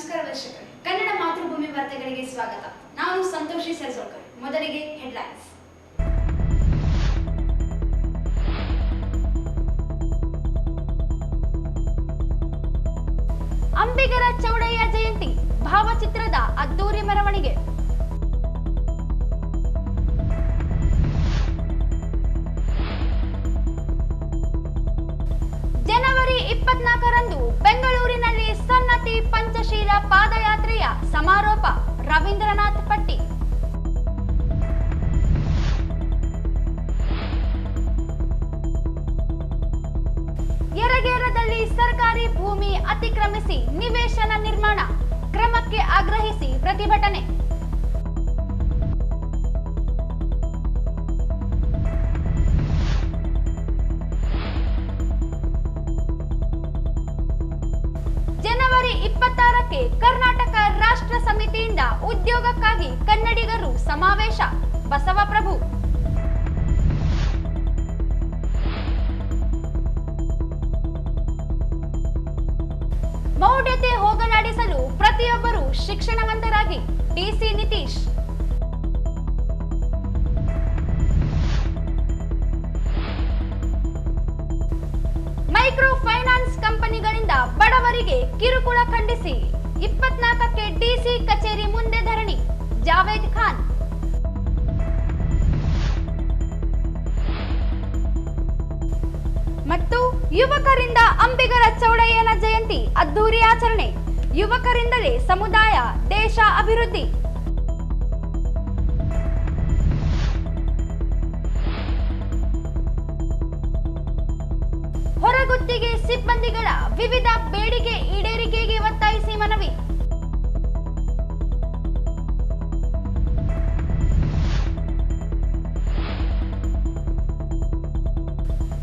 ನಮಸ್ಕಾರ ವೀಕ್ಷಕರೇ, ಕನ್ನಡ ಮಾತೃಭೂಮಿ ವಾರ್ತೆಗಳಿಗೆ ಸ್ವಾಗತ. ನಾನು ಸಂತೋಷಿ ಸೆಲ್ಸೋಳ್ಕರ್. ಮೊದಲಿಗೆ ಹೆಡ್ಲೈನ್ಸ್. ಅಂಬಿಗರ ಚೌಡಯ್ಯ ಜಯಂತಿ ಭಾವಚಿತ್ರದ ಅದ್ದೂರಿ ಮೆರವಣಿಗೆ. ಜನವರಿ 24ರಂದು ಬೆಂಗಳೂರಿನಲ್ಲಿ ಸನ್ನತಿ ಪಂಚಶೀಲ ಪಾದಯಾತ್ರೆಯ ಸಮಾರೋಪ. ರವೀಂದ್ರನಾಥ್ ಪಟ್ಟಿ. ಯರಗೇರದಲ್ಲಿ ಸರ್ಕಾರಿ ಭೂಮಿ ಅತಿಕ್ರಮಿಸಿ ನಿವೇಶನ ನಿರ್ಮಾಣ, ಕ್ರಮಕ್ಕೆ ಆಗ್ರಹಿಸಿ ಪ್ರತಿಭಟನೆ. ಜನವರಿ 26ಕ್ಕೆ ಕರ್ನಾಟಕ ರಾಷ್ಟ್ರ ಸಮಿತಿಯಿಂದ ಉದ್ಯೋಗಕ್ಕಾಗಿ ಕನ್ನಡಿಗರು ಸಮಾವೇಶ. ಬಸವಪ್ರಭು. ಮೌಢ್ಯತೆ ಹೋಗಲಾಡಿಸಲು ಪ್ರತಿಯೊಬ್ಬರು ಶಿಕ್ಷಣವಂತರಾಗಿ. ಡಿಸಿ ನಿತೀಶ್. ಮೈಕ್ರೋ ಫೈನಾನ್ಸ್ ಕಂಪನಿಗಳಿಂದ ಬಡವರಿಗೆ ಕಿರುಕುಳ ಖಂಡಿಸಿ 24ಕ್ಕೆ ಡಿಸಿ ಕಚೇರಿ ಮುಂದೆ ಧರಣಿ. ಜಾವೇದ್ ಖಾನ್. ಮತ್ತು ಯುವಕರಿಂದ ಅಂಬಿಗರ ಚೌಡಯ್ಯನ ಜಯಂತಿ ಅದ್ದೂರಿ ಆಚರಣೆ. ಯುವಕರಿಂದಲೇ ಸಮುದಾಯ, ದೇಶ ಅಭಿವೃದ್ಧಿ. ಹೊರಗುತ್ತಿಗೆ ಸಿಬ್ಬಂದಿಗಳ ವಿವಿಧ ಬೇಡಿಕೆ ಈಡೇರಿಕೆಗೆ ಒತ್ತಾಯಿಸಿ ಮನವಿ.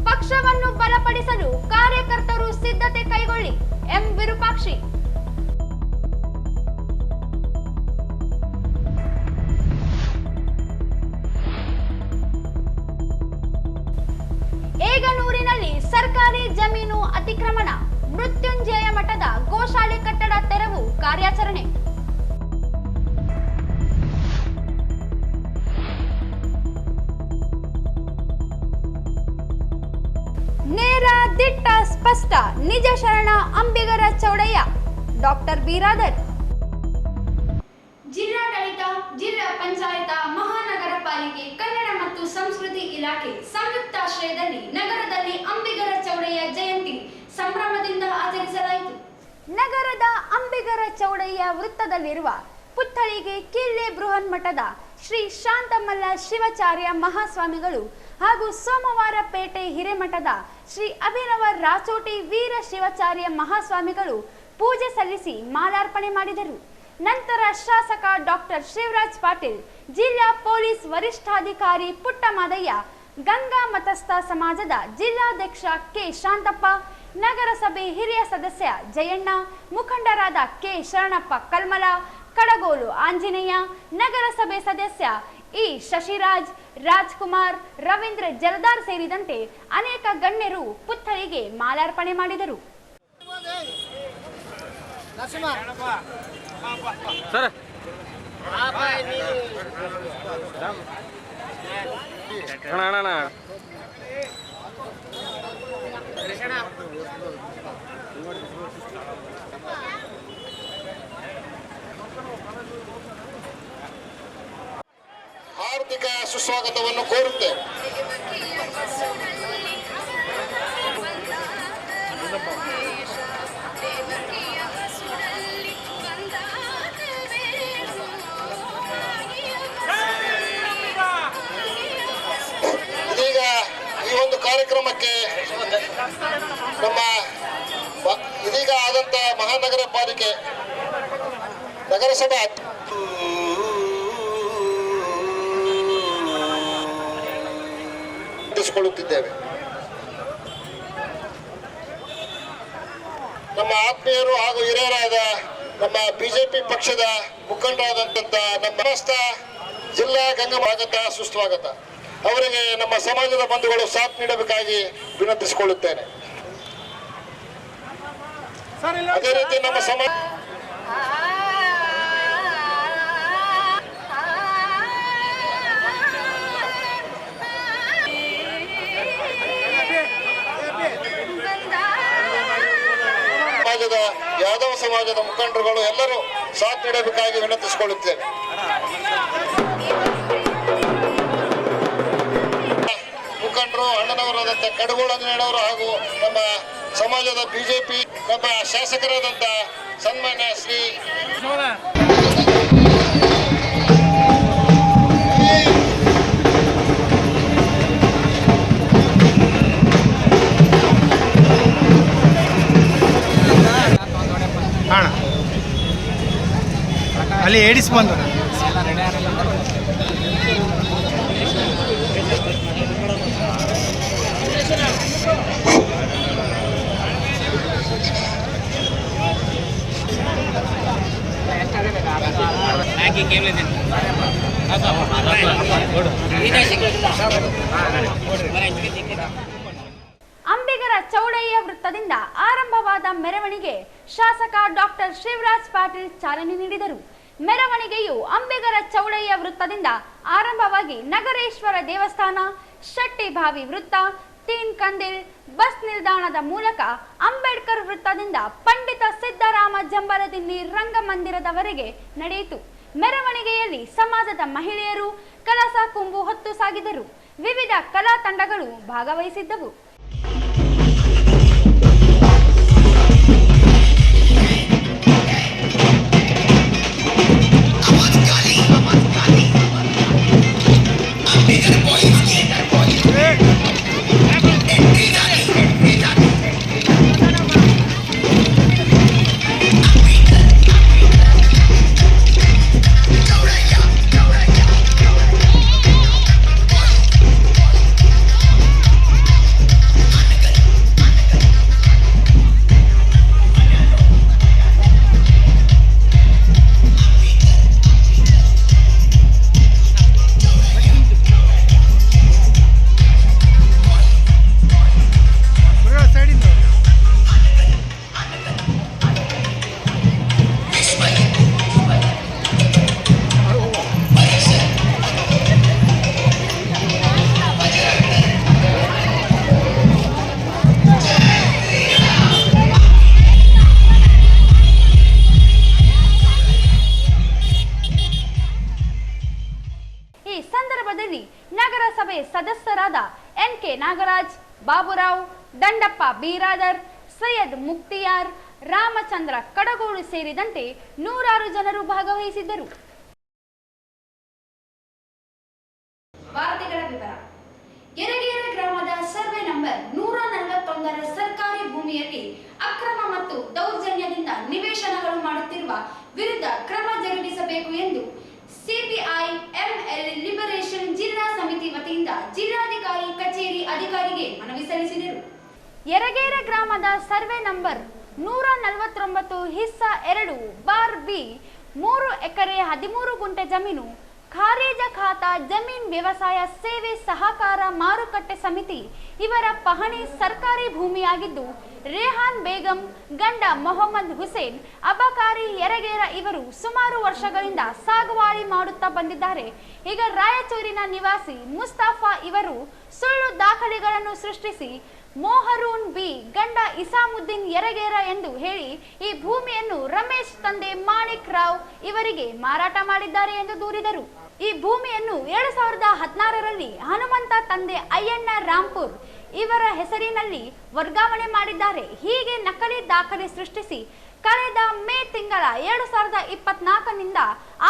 ಪಕ್ಷವನ್ನು ಬಲಪಡಿಸಲು ಕಾರ್ಯಕರ್ತರು ಸಿದ್ಧತೆ ಕೈಗೊಳ್ಳಿ. ಎಂ ವಿರೂಪಾಕ್ಷಿ. ಏಗನೂರಿನಲ್ಲಿ ಸರ್ಕಾರಿ ಜಮೀನು ಅತಿಕ್ರಮಣ, ಮೃತ್ಯುಂಜಯ ಮಠದ ಗೋಶಾಲೆ ಕಟ್ಟಡ ತೆರವು ಕಾರ್ಯಾಚರಣೆ. ನೇರ ದಿಟ್ಟ ಸ್ಪಷ್ಟ ನಿಜ ಶರಣ ಅಂಬಿಗರ ಚೌಡಯ್ಯ. ಡಾಕ್ಟರ್ ಬಿರಾದರ್. ಜಿಲ್ಲಾಡಳಿತ, ಜಿಲ್ಲಾ ಪಂಚಾಯತ, ಮಹಾನಗರ ಪಾಲಿಕೆ, ಕನ್ನಡ ಮತ್ತು ಸಂಸ್ಕೃತಿ ಇಲಾಖೆ ಸಂಯುಕ್ತಾಶ್ರಯದಲ್ಲಿ ನಗರದಲ್ಲಿ ಅಂಬಿಗರ ಚೌಡಯ್ಯ ಜಯಂತಿ ಸಂಭ್ರಮದಿಂದ ಆಚರಿಸಲಾಯಿತು. ನಗರದ ಅಂಬಿಗರ ಚೌಡಯ್ಯ ವೃತ್ತದಲ್ಲಿರುವ ಪುತ್ಥಳಿಗೆ ಕಿಲ್ಲೆ ಬೃಹನ್ಮಠದ ಶ್ರೀ ಶಾಂತಮಲ್ಲ ಶಿವಾಚಾರ್ಯ ಮಹಾಸ್ವಾಮಿಗಳು ಹಾಗೂ ಸೋಮವಾರಪೇಟೆ ಹಿರೇಮಠದ ಶ್ರೀ ಅಭಿನವ ರಾಚೋಟಿ ವೀರ ಶಿವಾಚಾರ್ಯ ಮಹಾಸ್ವಾಮಿಗಳು ಪೂಜೆ ಸಲ್ಲಿಸಿ ಮಾಲಾರ್ಪಣೆ ಮಾಡಿದರು. ನಂತರ ಶಾಸಕ ಡಾಕ್ಟರ್ ಶಿವರಾಜ್ ಪಾಟೀಲ್, ಜಿಲ್ಲಾ ಪೊಲೀಸ್ ವರಿಷ್ಠಾಧಿಕಾರಿ ಪುಟ್ಟಮಾದಯ್ಯ, ಗಂಗಾ ಮತಸ್ಥ ಸಮಾಜದ ಜಿಲ್ಲಾಧ್ಯಕ್ಷ ಕೆ ಶಾಂತಪ್ಪ, ನಗರಸಭೆ ಹಿರಿಯ ಸದಸ್ಯ ಜಯಣ್ಣ, ಮುಖಂಡರಾದ ಕೆ ಶರಣಪ್ಪ ಕಲ್ಮಲ, ಕಡಗೋಲು ಆಂಜನೇಯ, ನಗರಸಭೆ ಸದಸ್ಯ ಇ ಶಶಿರಾಜ್, ರಾಜ್ಕುಮಾರ್, ರವೀಂದ್ರ ಜಲದಾರ್ ಸೇರಿದಂತೆ ಅನೇಕ ಗಣ್ಯರು ಪುತ್ಥಳಿಗೆ ಮಾಲಾರ್ಪಣೆ ಮಾಡಿದರು. ಹಾರ್ದಿಕ ಸುಸ್ವಾಗತವನ್ನು ಕೋರುತ್ತೇವೆ. ಇದೀಗ ಈ ಒಂದು ಕಾರ್ಯಕ್ರಮಕ್ಕೆ ನಮ್ಮ ಇದೀಗ ಆದಂತ ಮಹಾನಗರ ಪಾಲಿಕೆ ನಗರಸಭಾ ಕೊಳ್ಳುತ್ತಿದ್ದೇವೆ. ನಮ್ಮ ಆತ್ಮೀಯರು ಹಾಗೂ ಹಿರಿಯರಾದ ನಮ್ಮ ಬಿಜೆಪಿ ಪಕ್ಷದ ಮುಖಂಡರಾದಂತ ನಮ್ಮ ಸಮಸ್ತ ಜಿಲ್ಲಾ ಗಂಗಾ ಸ್ವಾಗತ ಸುಸ್ವಾಗತ. ಅವರಿಗೆ ನಮ್ಮ ಸಮಾಜದ ಬಂಧುಗಳು ಸಾಥ್ ನೀಡಬೇಕಾಗಿ ವಿನಂತಿಸಿಕೊಳ್ಳುತ್ತೇನೆ. ಅದೇ ರೀತಿ ನಮ್ಮ ಸಮಾಜ ಸಮಾಜದ ಯಾದವ ಸಮಾಜದ ಮುಖಂಡರುಗಳು ಎಲ್ಲರೂ ಸಾಥ್ ನೀಡಬೇಕಾಗಿ ವಿನಂತಿಸಿಕೊಳ್ಳುತ್ತೇವೆ. ಮುಖಂಡರು ಅಣ್ಣನವರಾದಂಥ ಕಡಗೋಳ ಆಂಜನೇಯನವರು ಹಾಗೂ ನಮ್ಮ ಸಮಾಜದ ಬಿಜೆಪಿ ನಮ್ಮ ಶಾಸಕರಾದಂಥ ಸನ್ಮಾನ್ಯ ಶ್ರೀ ಅಲ್ಲಿ ಏಡಿಸ್ ಬಂದು ಅಂಬಿಗರ ಚೌಡಯ್ಯ ವೃತ್ತದಿಂದ ಆರಂಭವಾದ ಮೆರವಣಿಗೆ ಶಾಸಕ ಡಾಕ್ಟರ್ ಶಿವರಾಜ್ ಪಾಟೀಲ್ ಚಾಲನೆ ನೀಡಿದರು. ಮೆರವಣಿಗೆಯು ಅಂಬಿಗರ ಚೌಡಯ್ಯ ವೃತ್ತದಿಂದ ಆರಂಭವಾಗಿ ನಗರೇಶ್ವರ ದೇವಸ್ಥಾನ, ಶೆಟ್ಟಿಬಾವಿ ವೃತ್ತ, ತೀನ್ ಕಂದಿಲ್ ಬಸ್ ನಿಲ್ದಾಣದ ಮೂಲಕ ಅಂಬೇಡ್ಕರ್ ವೃತ್ತದಿಂದ ಪಂಡಿತ ಸಿದ್ದರಾಮ ಜಂಬಲದಿನ್ನಿ ರಂಗಮಂದಿರದವರೆಗೆ ನಡೆಯಿತು. ಮೆರವಣಿಗೆಯಲ್ಲಿ ಸಮಾಜದ ಮಹಿಳೆಯರು ಕಲಸ ಕೊಂಬು ಹೊತ್ತು ಸಾಗಿದರು. ವಿವಿಧ ಕಲಾ ತಂಡಗಳು ಭಾಗವಹಿಸಿದ್ದವು. ಈ ಸಂದರ್ಭದಲ್ಲಿ ನಗರಸಭೆ ಸದಸ್ಯರಾದ ಎನ್.ಕೆ. ನಾಗರಾಜ್, ಬಾಬುರಾವ್, ದಂಡಪ್ಪ ಬೀರಾದರ್, ಸೈಯದ್ ಮುಕ್ತಿಯಾರ್, ರಾಮಚಂದ್ರ ಕಡಗೋಳು ಸೇರಿದಂತೆ ನೂರಾರು ಜನರು ಭಾಗವಹಿಸಿದ್ದರು. ವಾರ್ತೆಗಳ ವಿವರ. ಯರಗೇರ ಗ್ರಾಮದ ಸರ್ವೆ ನಂಬರ್ 141ರ ಸರ್ಕಾರಿ ಭೂಮಿಯಲ್ಲಿ ಅಕ್ರಮ ಮತ್ತು ದೌರ್ಜನ್ಯದಿಂದ ನಿವೇಶನಗಳು ಮಾಡುತ್ತಿರುವ ವಿರುದ್ಧ ಕ್ರಮ ಜರುಗಿಸಬೇಕು ಎಂದು ಸಿಪಿಐ ಎಂಎಲ್ ಲಿಬರೇಷನ್ ಜಿಲ್ಲಾ ಸಮಿತಿ ವತಿಯಿಂದ ಜಿಲ್ಲಾಧಿಕಾರಿ ಕಚೇರಿ ಅಧಿಕಾರಿಗೆ ಮನವಿ ಸಲ್ಲಿಸಿದರು. ಯರಗೇರ ಗ್ರಾಮದ ಸರ್ವೆ ನಂಬರ್ 149 ಹಿಸ್ಸಾ 2 ಬಾರ್ ಬಿ 3 ಎಕರೆ 13 ಗುಂಟೆ ಜಮೀನು ಖಾರೇಜ ಖಾತಾ ಜಮೀನ್ ವ್ಯವಸಾಯ ಸೇವೆ ಸಹಕಾರ ಮಾರುಕಟ್ಟೆ ಸಮಿತಿ ಇವರ ಪಹಣಿ ಸರ್ಕಾರಿ ಭೂಮಿಯಾಗಿದ್ದು, ರೇಹಾನ್ ಬೇಗಂ ಗಂಡ ಮೊಹಮ್ಮದ್ ಹುಸೇನ್ ಅಬಕಾರಿ ಯರಗೇರ ಇವರು ಸುಮಾರು ವರ್ಷಗಳಿಂದ ಸಾಗುವಾಳಿ ಮಾಡುತ್ತಾ ಬಂದಿದ್ದಾರೆ. ಈಗ ರಾಯಚೂರಿನ ನಿವಾಸಿ ಮುಸ್ತಾಫಾ ಇವರು ಸುಳ್ಳು ದಾಖಲೆಗಳನ್ನು ಸೃಷ್ಟಿಸಿ ಮೋಹರೂನ್ ಬಿ ಗಂಡ ಇಸಾಮುದ್ದೀನ್ ಯರಗೇರ ಎಂದು ಹೇಳಿ ಈ ಭೂಮಿಯನ್ನು ರಮೇಶ್ ತಂದೆ ಮಾಣಿಕ್ ರಾವ್ ಇವರಿಗೆ ಮಾರಾಟ ಮಾಡಿದ್ದಾರೆ ಎಂದು ದೂರಿದರು. ಈ ಭೂಮಿಯನ್ನು 2016ರಲ್ಲಿ ಹನುಮಂತ ತಂದೆ ಅಯ್ಯಣ್ಣ ರಾಂಪುರ್ ಇವರ ಹೆಸರಿನಲ್ಲಿ ವರ್ಗಾವಣೆ ಮಾಡಿದ್ದಾರೆ. ಹೀಗೆ ನಕಲಿ ದಾಖಲೆ ಸೃಷ್ಟಿಸಿ ಕಳೆದ ಮೇ ತಿಂಗಳ 2024ನಿಂದ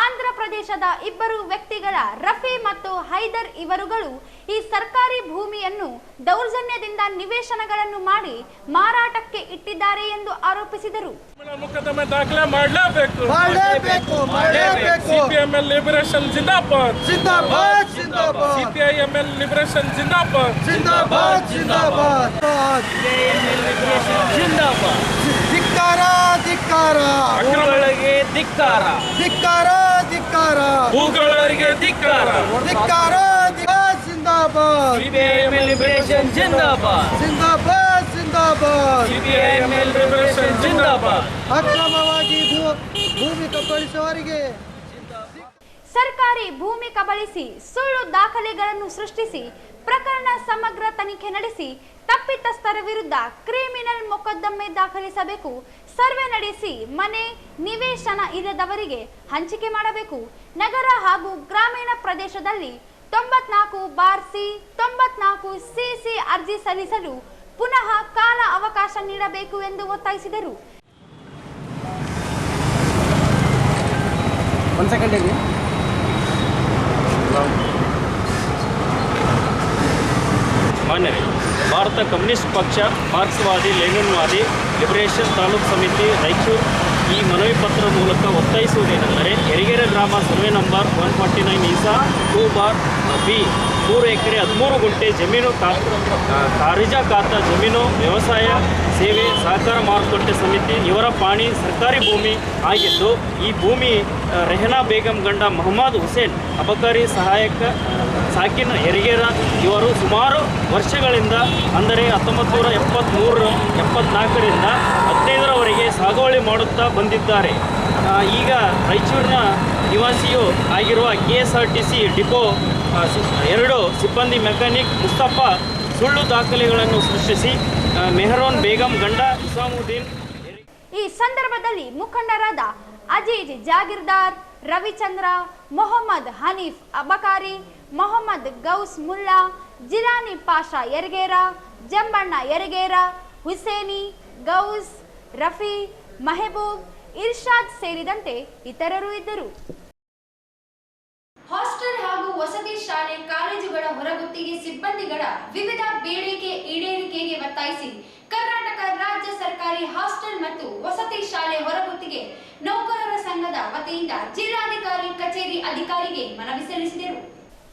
ಆಂಧ್ರ ಪ್ರದೇಶದ ಇಬ್ಬರು ವ್ಯಕ್ತಿಗಳ ರಫಿ ಮತ್ತು ಹೈದರ್ ಇವರುಗಳು ಈ ಸರ್ಕಾರಿ ಭೂಮಿಯನ್ನು ದೌರ್ಜನ್ಯದಿಂದ ನಿವೇಶನಗಳನ್ನು ಮಾಡಿ ಮಾರಾಟಕ್ಕೆ ಇಟ್ಟಿದ್ದಾರೆ ಎಂದು ಆರೋಪಿಸಿದರು. ಮೊಕದ್ದಮೆ ದಾಖಲೆ ಮಾಡಲೇಬೇಕು. ಸಿಪಿಎಂಎಲ್ ಲಿಬರೇಷನ್ ಜಿಂದಾಬಾದ್, ಜಿಂದಾಬಾದ್, ಜಿಂದಾಬಾದ್. ಸಿಪಿಐಎಂಎಲ್ ಲಿಬರೇಷನ್ ಜಿಂದಾಬಾದ್, ಜಿಂದಾಬಾದ್, ಜಿಂದಾಬಾದ್. ಜಿಂದಾಬಾದ್. ಧಿಕ್ಕಾರ, ಧಿಕ್ಕಾರ, ಭೂಗಳಿಗೆ ಧಿಕ್ಕಾರ, ಧಿಕ್ಕಾರ, ಧಿಕ್ಕಾರ, ಭೂಗಳಿಗೆ ಧಿಕ್ಕಾರ, ಧಿಕ್ಕಾರ, ಜಿಂದಾಬಾದ್, ಸಿಪಿಐಎಂಎಲ್ ಲಿಬರೇಷನ್ ಜಿಂದಾಬಾದ್, ಜಿಂದಾಬಾದ್, ಜಿಂದಾಬಾದ್. ಸಿಪಿಐಎಂಎಲ್ ಲಿಬರೇಷನ್ ಜಿಂದಾಬಾದ್. ಅಕ್ರಮವಾಗಿ ಭೂಮಿ ಕಬಳಿಸುವವರಿಗೆ ಸರ್ಕಾರಿ ಭೂಮಿ ಕಬಳಿಸಿ ಸುಳ್ಳು ದಾಖಲೆಗಳನ್ನು ಸೃಷ್ಟಿಸಿ ಪ್ರಕರಣ ಸಮಗ್ರ ತನಿಖೆ ನಡೆಸಿ ತಪ್ಪಿತಸ್ಥರ ವಿರುದ್ಧ ಕ್ರಿಮಿನಲ್ ಮೊಕದ್ದಮೆ ದಾಖಲಿಸಬೇಕು. ಸರ್ವೆ ನಡೆಸಿ ಮನೆ ನಿವೇಶನ ಇಲ್ಲದವರಿಗೆ ಹಂಚಿಕೆ ಮಾಡಬೇಕು. ನಗರ ಹಾಗೂ ಗ್ರಾಮೀಣ ಪ್ರದೇಶದಲ್ಲಿ 94/C 94CC ಅರ್ಜಿ ಸಲ್ಲಿಸಲು ಪುನಃ ಕಾಲ ಅವಕಾಶ ನೀಡಬೇಕು ಎಂದು ಒತ್ತಾಯಿಸಿದರು. ಮಾನ್ಯರೇ, ಭಾರತ ಕಮ್ಯುನಿಸ್ಟ್ ಪಕ್ಷ, ಮಾರ್ಕ್ಸ್ವಾದಿ ಲೆನಿನ್ವಾದಿ ಲಿಬರೇಷನ್ ತಾಲೂಕು ಸಮಿತಿ ರಾಯಚೂರು ಈ ಮನವಿ ಪತ್ರ ಮೂಲಕ ಒತ್ತಾಯಿಸುವುದೇನೆಂದರೆ ಯರಗೇರ ಗ್ರಾಮ ಸರ್ವೆ ನಂಬರ್ 149 ಈಸಾ 2/B 3 ಎಕರೆ 13 ಗುಂಟೆ ಜಮೀನು ಖಾರಿಜಾ ಖಾತಾ ಜಮೀನು ವ್ಯವಸಾಯ ಸೇವೆ ಸಹಕಾರ ಮಾರುಕಟ್ಟೆ ಸಮಿತಿ ಇವರ ಪಾಣಿ ಸರ್ಕಾರಿ ಭೂಮಿ ಆಗಿದ್ದು ಈ ಭೂಮಿ ರೆಹನಾ ಬೇಗಂ ಗಂಡ ಮೊಹಮ್ಮದ್ ಹುಸೇನ್ ಅಬಕಾರಿ ಸಹಾಯಕ ಸಾಕಿನ್ ಯರಗೇರ ಇವರು ಸುಮಾರು ವರ್ಷಗಳಿಂದ ಅಂದರೆ 1973-74ರಿಂದ 15ರವರೆಗೆ ಸಾಗುವಳಿ ಮಾಡುತ್ತಾ ಬಂದಿದ್ದಾರೆ. ಈಗ ರಾಯಚೂರಿನ ನಿವಾಸಿಯೂ ಆಗಿರುವ KSRTC ಡಿಪೋ 2 ಸಿಬ್ಬಂದಿ ಮೆಕ್ಯಾನಿಕ್ ಮುಸ್ತಫಾ ಸುಳ್ಳು ದಾಖಲೆಗಳನ್ನು ಸೃಷ್ಟಿಸಿ ಮೆಹರೋನ್ ಬೇಗಂ ಗಂಡ ಇಸಾಮುದ್ದೀನ್. ಈ ಸಂದರ್ಭದಲ್ಲಿ ಮುಖಂಡರಾದ ಅಜೀಜ್ ಜಾಗೀರ್ದಾರ್, ರವಿಚಂದ್ರ, ಮೊಹಮ್ಮದ್ ಹನೀಫ್ ಅಬಕಾರಿ, ಮೊಹಮ್ಮದ್ ಗೌಸ್ ಮುಲ್ಲಾ, ಜಿಲಾನಿ ಪಾಷಾ ಯರಗೇರ, ಜಂಬಣ್ಣ ಯರಗೇರ, ಹುಸೇನಿ, ಗೌಸ್, ರಫಿ, ಮೆಹಬೂಬ್, ಇರ್ಷಾದ್ ಸೇರಿದಂತೆ ಇತರರು ಇದ್ದರು. ಹಾಸ್ಟೆಲ್ ಹಾಗೂ ವಸತಿ ಶಾಲೆ ಕಾಲೇಜುಗಳ ಹೊರಗುತ್ತಿಗೆ ಸಿಬ್ಬಂದಿಗಳ ವಿವಿಧ ಬೇಡಿಕೆ ಈಡೇರಿಕೆಗೆ ಒತ್ತಾಯಿಸಿ ಕರ್ನಾಟಕ ರಾಜ್ಯ ಸರ್ಕಾರಿ ಹಾಸ್ಟೆಲ್ ಮತ್ತು ವಸತಿ ಶಾಲೆ ಹೊರಗುತ್ತಿಗೆ ನೌಕರರ ಸಂಘದ ವತಿಯಿಂದ ಜಿಲ್ಲಾಧಿಕಾರಿ ಕಚೇರಿ ಅಧಿಕಾರಿಗೆ ಮನವಿ ಸಲ್ಲಿಸಿದರು.